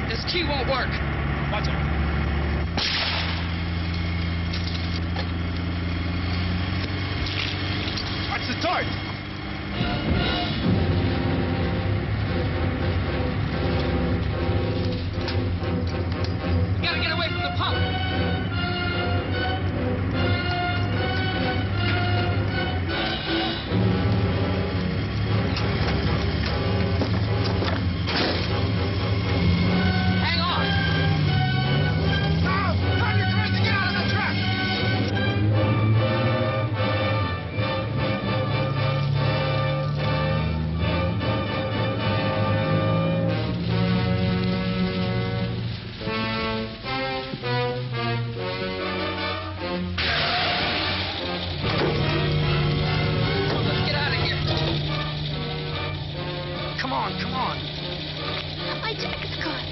This key won't work. Watch out. Watch the torch. Gotta get away from the pump. Hang on. Now, turn your cars and get out of the truck. Let's get out of here. Come on, come on. My jacket's caught.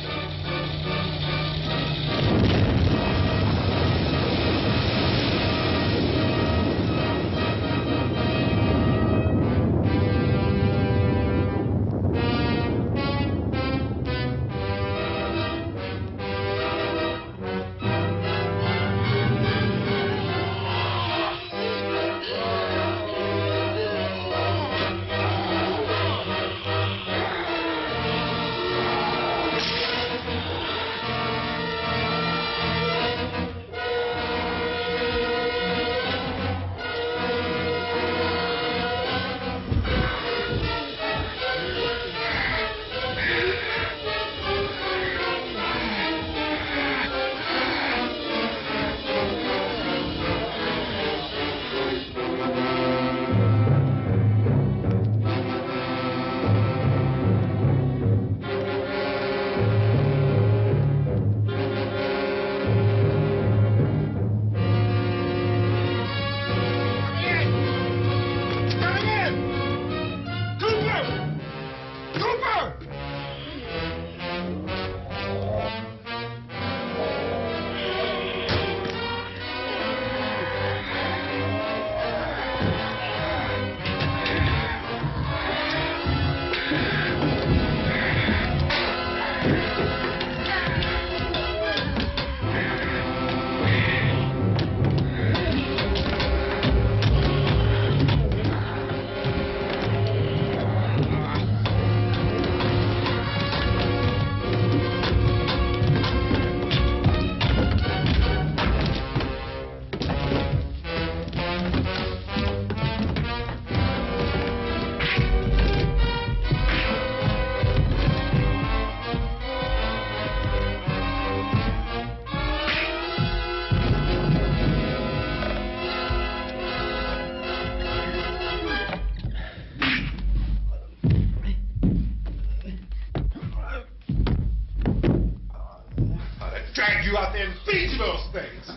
out there and feed you those things.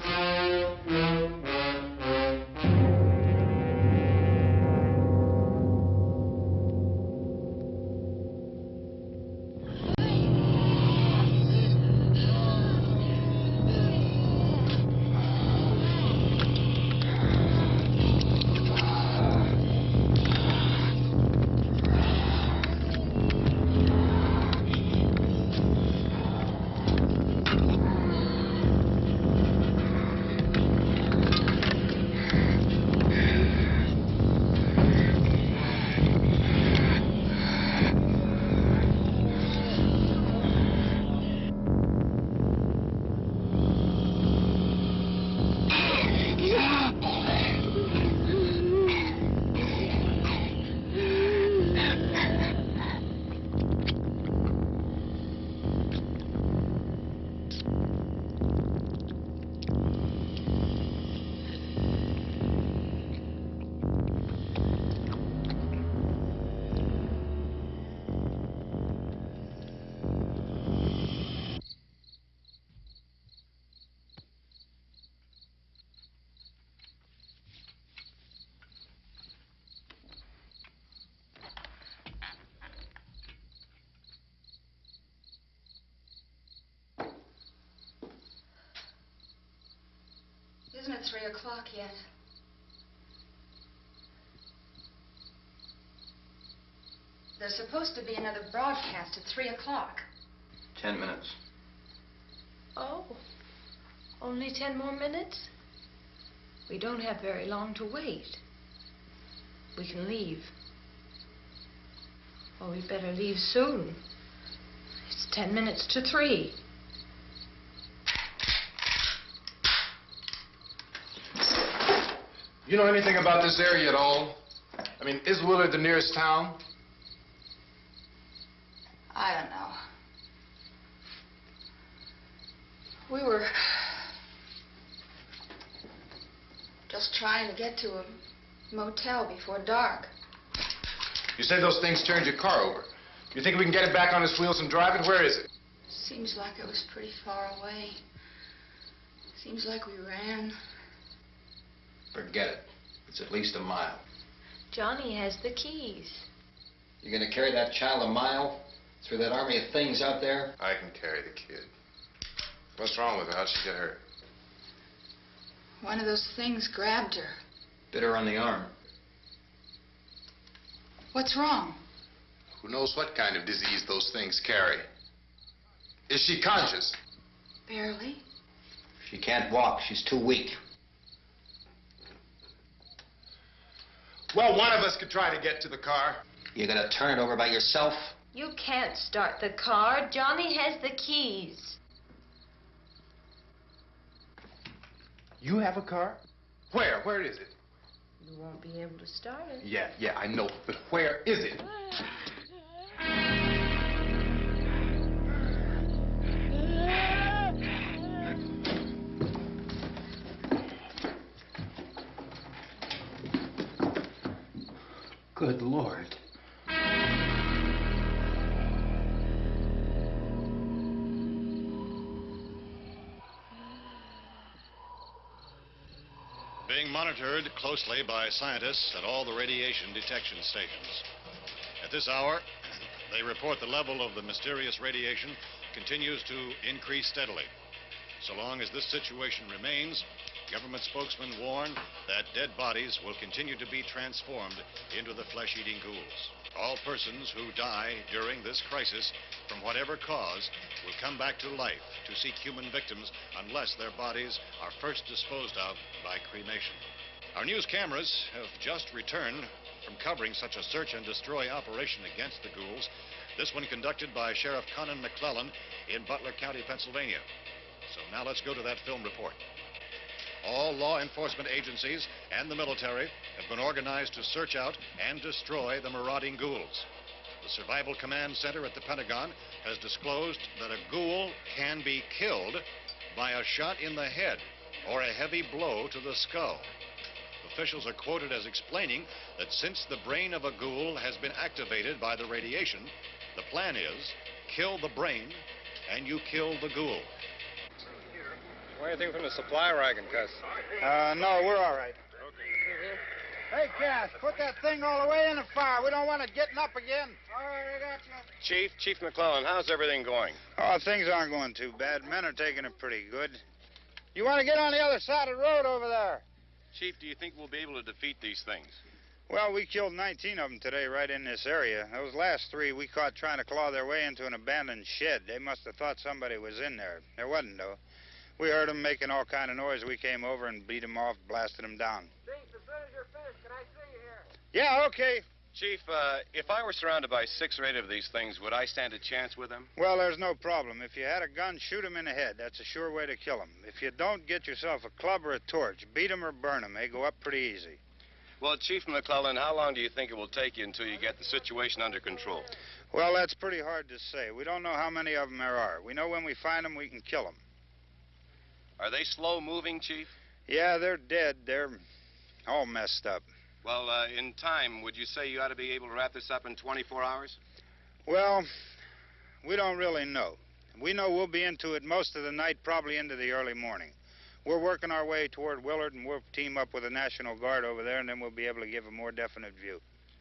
Isn't it 3 o'clock yet? There's supposed to be another broadcast at 3 o'clock. 10 minutes. Oh, only 10 more minutes? We don't have very long to wait. We can leave. Well, we'd better leave soon. It's 10 minutes to 3. You know anything about this area at all? I mean, is Willard the nearest town? I don't know. We were just trying to get to a motel before dark. You said those things turned your car over. You think we can get it back on its wheels and drive it? Where is it? Seems like it was pretty far away. Seems like we ran. Forget it. It's at least a mile. Johnny has the keys. You gonna carry that child a mile through that army of things out there? I can carry the kid. What's wrong with her? How'd she get hurt? One of those things grabbed her. Bit her on the arm. What's wrong? Who knows what kind of disease those things carry? Is she conscious? Barely. She can't walk. She's too weak. Well, one of us could try to get to the car. You gonna turn it over by yourself? You can't start the car. Johnny has the keys. You have a car? Where? Where is it? You won't be able to start it. Yeah, I know. But where is it? Good Lord. Being monitored closely by scientists at all the radiation detection stations. At this hour, they report the level of the mysterious radiation continues to increase steadily. So long as this situation remains, government spokesmen warn that dead bodies will continue to be transformed into the flesh-eating ghouls. All persons who die during this crisis, from whatever cause, will come back to life to seek human victims unless their bodies are first disposed of by cremation. Our news cameras have just returned from covering such a search and destroy operation against the ghouls, this one conducted by Sheriff Conan McClellan in Butler County, Pennsylvania. So now let's go to that film report. All law enforcement agencies and the military have been organized to search out and destroy the marauding ghouls. The Survival Command Center at the Pentagon has disclosed that a ghoul can be killed by a shot in the head or a heavy blow to the skull. Officials are quoted as explaining that since the brain of a ghoul has been activated by the radiation, the plan is kill the brain and you kill the ghoul. Want anything from the supply wagon, Cuss? No, we're all right. Hey, Cass, put that thing all the way in the fire. We don't want it getting up again. All right, I got you. Chief McClellan, how's everything going? Oh, things aren't going too bad. Men are taking it pretty good. You want to get on the other side of the road over there? Chief, do you think we'll be able to defeat these things? Well, we killed 19 of them today right in this area. Those last 3 we caught trying to claw their way into an abandoned shed. They must have thought somebody was in there. There wasn't, though. We heard them making all kind of noise. We came over and beat them off, blasted them down. Chief, as soon as you're finished, can I see you here? Yeah, okay. Chief, if I were surrounded by 6 or 8 of these things, would I stand a chance with them? Well, there's no problem. If you had a gun, shoot them in the head. That's a sure way to kill them. If you don't, get yourself a club or a torch. Beat them or burn them. They go up pretty easy. Well, Chief McClellan, how long do you think it will take you until you get the situation under control? Well, that's pretty hard to say. We don't know how many of them there are. We know when we find them, we can kill them. Are they slow-moving, Chief? Yeah, they're dead. They're all messed up. Well, in time, would you say you ought to be able to wrap this up in 24 hours? Well, we don't really know. We know we'll be into it most of the night, probably into the early morning. We're working our way toward Willard, and we'll team up with the National Guard over there, and then we'll be able to give a more definite view.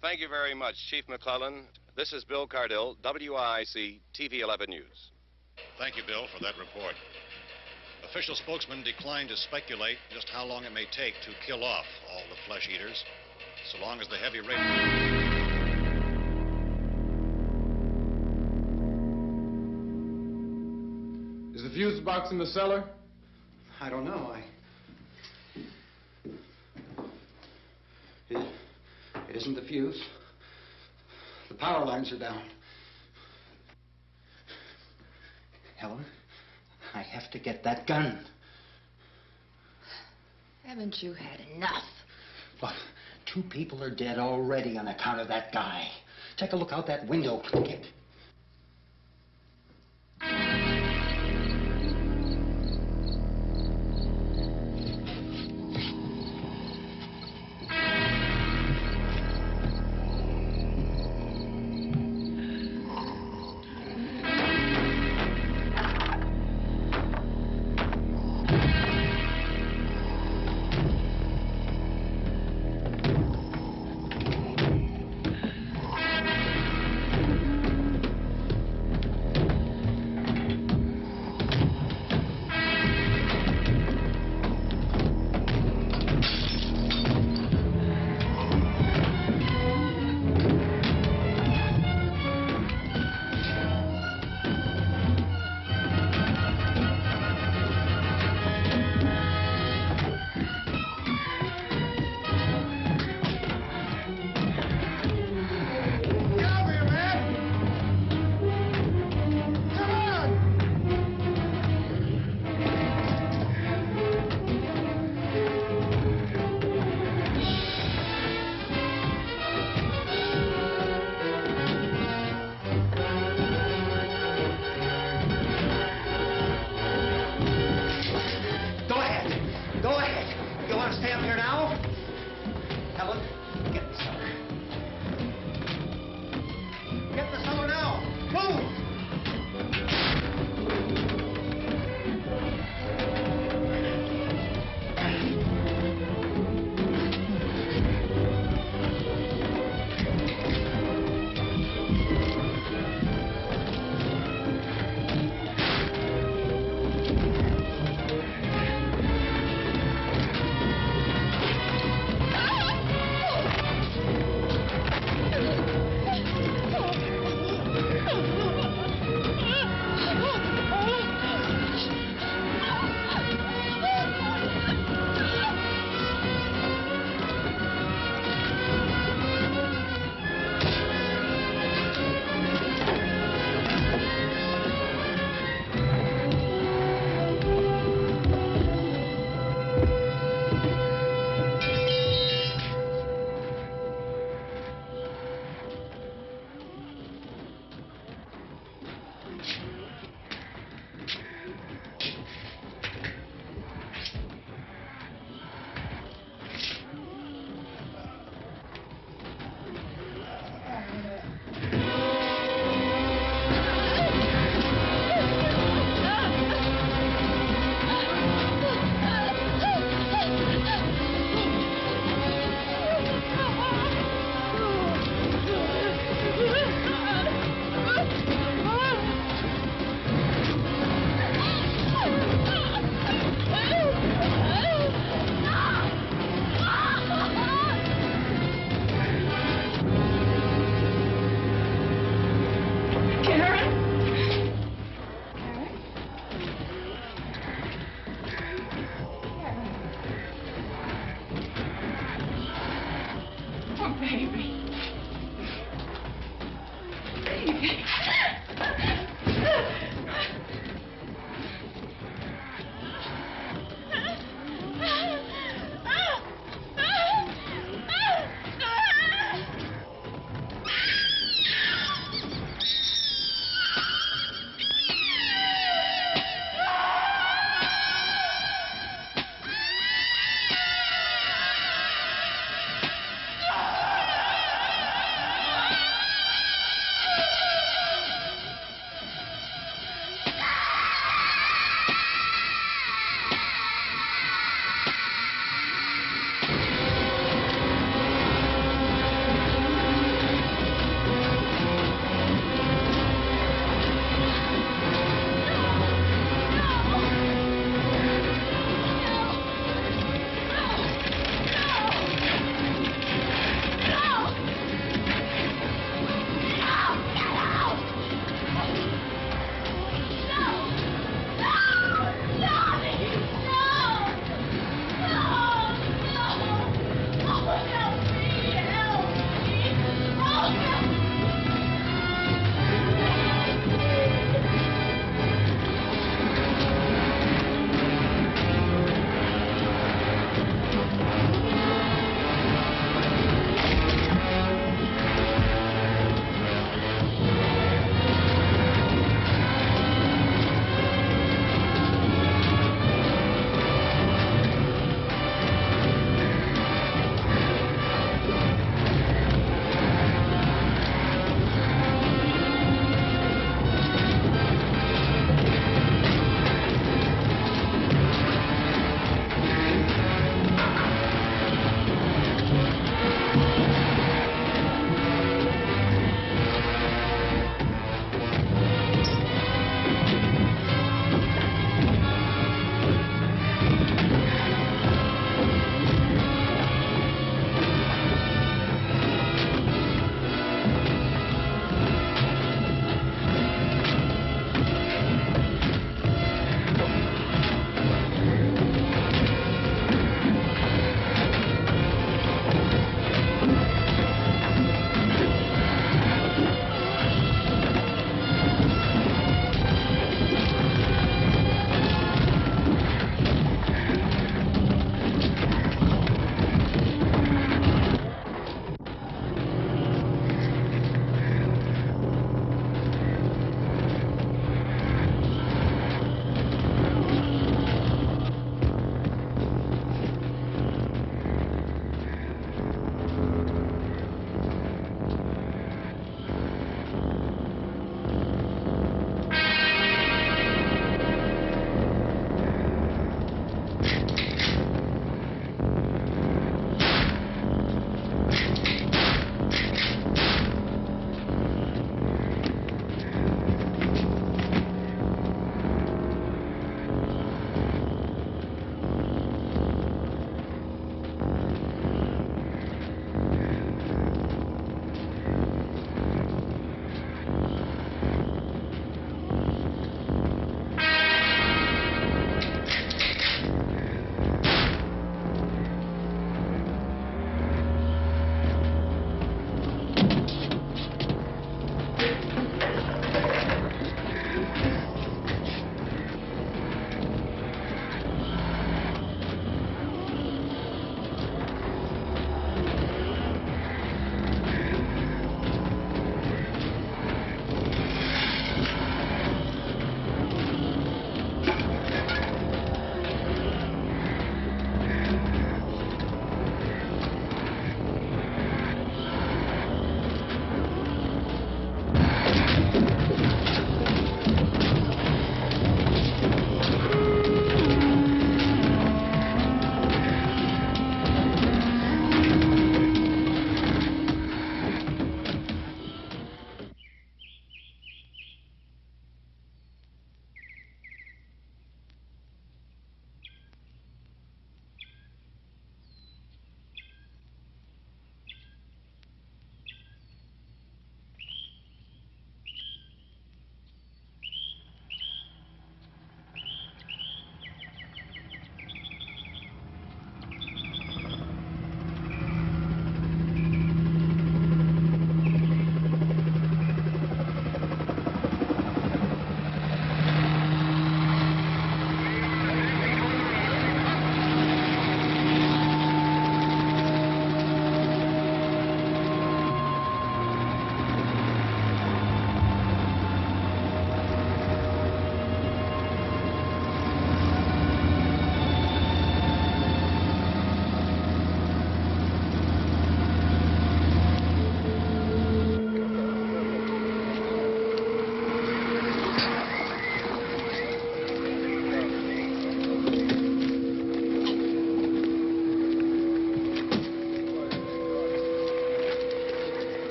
Thank you very much, Chief McClellan. This is Bill Cardill, WIC TV 11 News. Thank you, Bill, for that report. Official spokesman declined to speculate just how long it may take to kill off all the flesh eaters, so long as the heavy rain... Is the fuse box in the cellar? I don't know. It isn't the fuse. The power lines are down. Helen, I have to get that gun. Haven't you had enough? Look, 2 people are dead already on account of that guy. Take a look out that window. Get...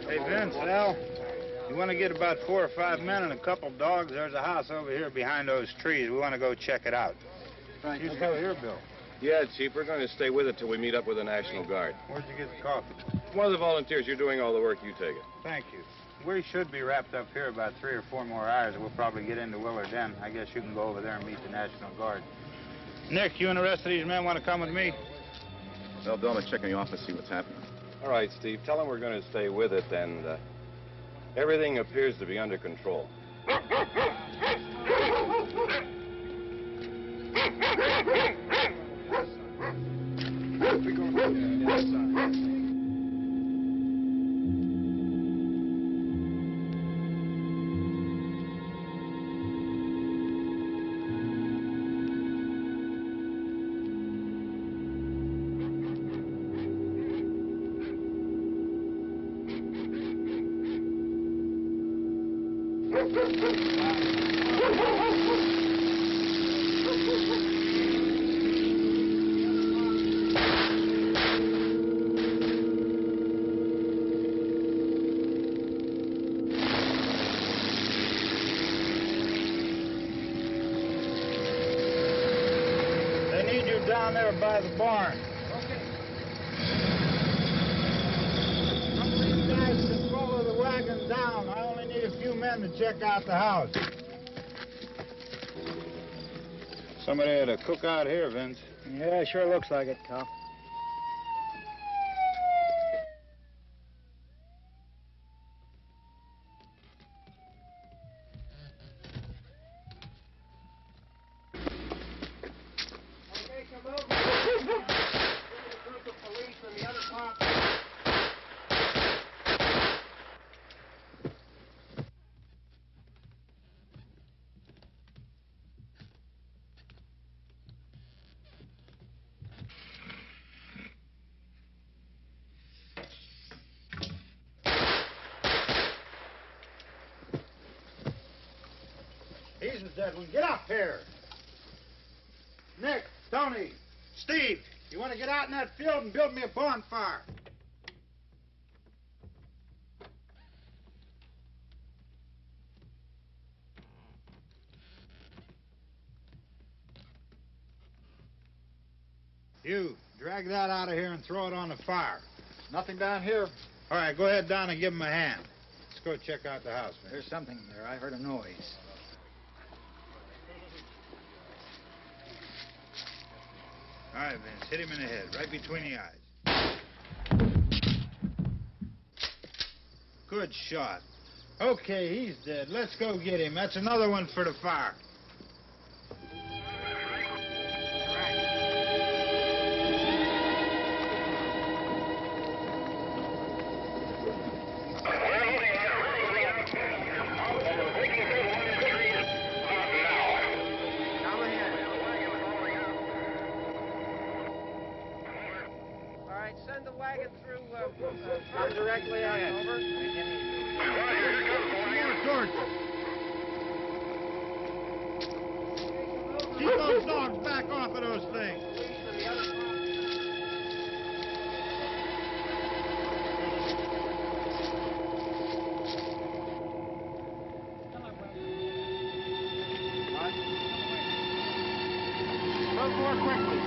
Hey, Vince, Al, you want to get about 4 or 5 men and a couple dogs? There's a house over here behind those trees. We want to go check it out. Right. You still here, Bill? Yeah, Chief, we're going to stay with it till we meet up with the National Guard. Where'd you get the coffee? One of the volunteers, you're doing all the work, you take it. Thank you. We should be wrapped up here about 3 or 4 more hours. We'll probably get into Willard then. I guess you can go over there and meet the National Guard. Nick, you and the rest of these men want to come with me? Well, Bill, let's check in the office, see what's happening. All right, Steve, tell them we're going to stay with it, and everything appears to be under control. Down there by the barn. Okay. Some of these guys can follow the wagon down. I only need a few men to check out the house. Somebody had a cookout here, Vince. Yeah, sure looks like it, Cal. He's the dead one. Get up here. Nick, Tony, Steve, you want to get out in that field and build me a bonfire? You, drag that out of here and throw it on the fire. Nothing down here. All right, go ahead down and give him a hand. Let's go check out the house, man. There's something there. I heard a noise. All right, Vince, hit him in the head, right between the eyes. Good shot. Okay, he's dead. Let's go get him. That's another one for the fire. Send the wagon through directly out. Over. More torches. Keep those dogs back off of those things. Move more quickly.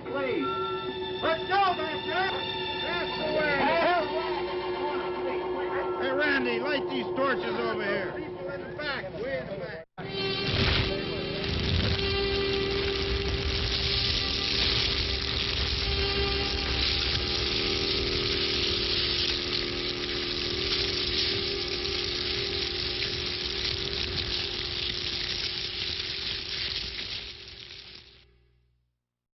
Please. Let's go, Master. That's the way. Hey, Randy, light these torches over here. People in the back, way in the back.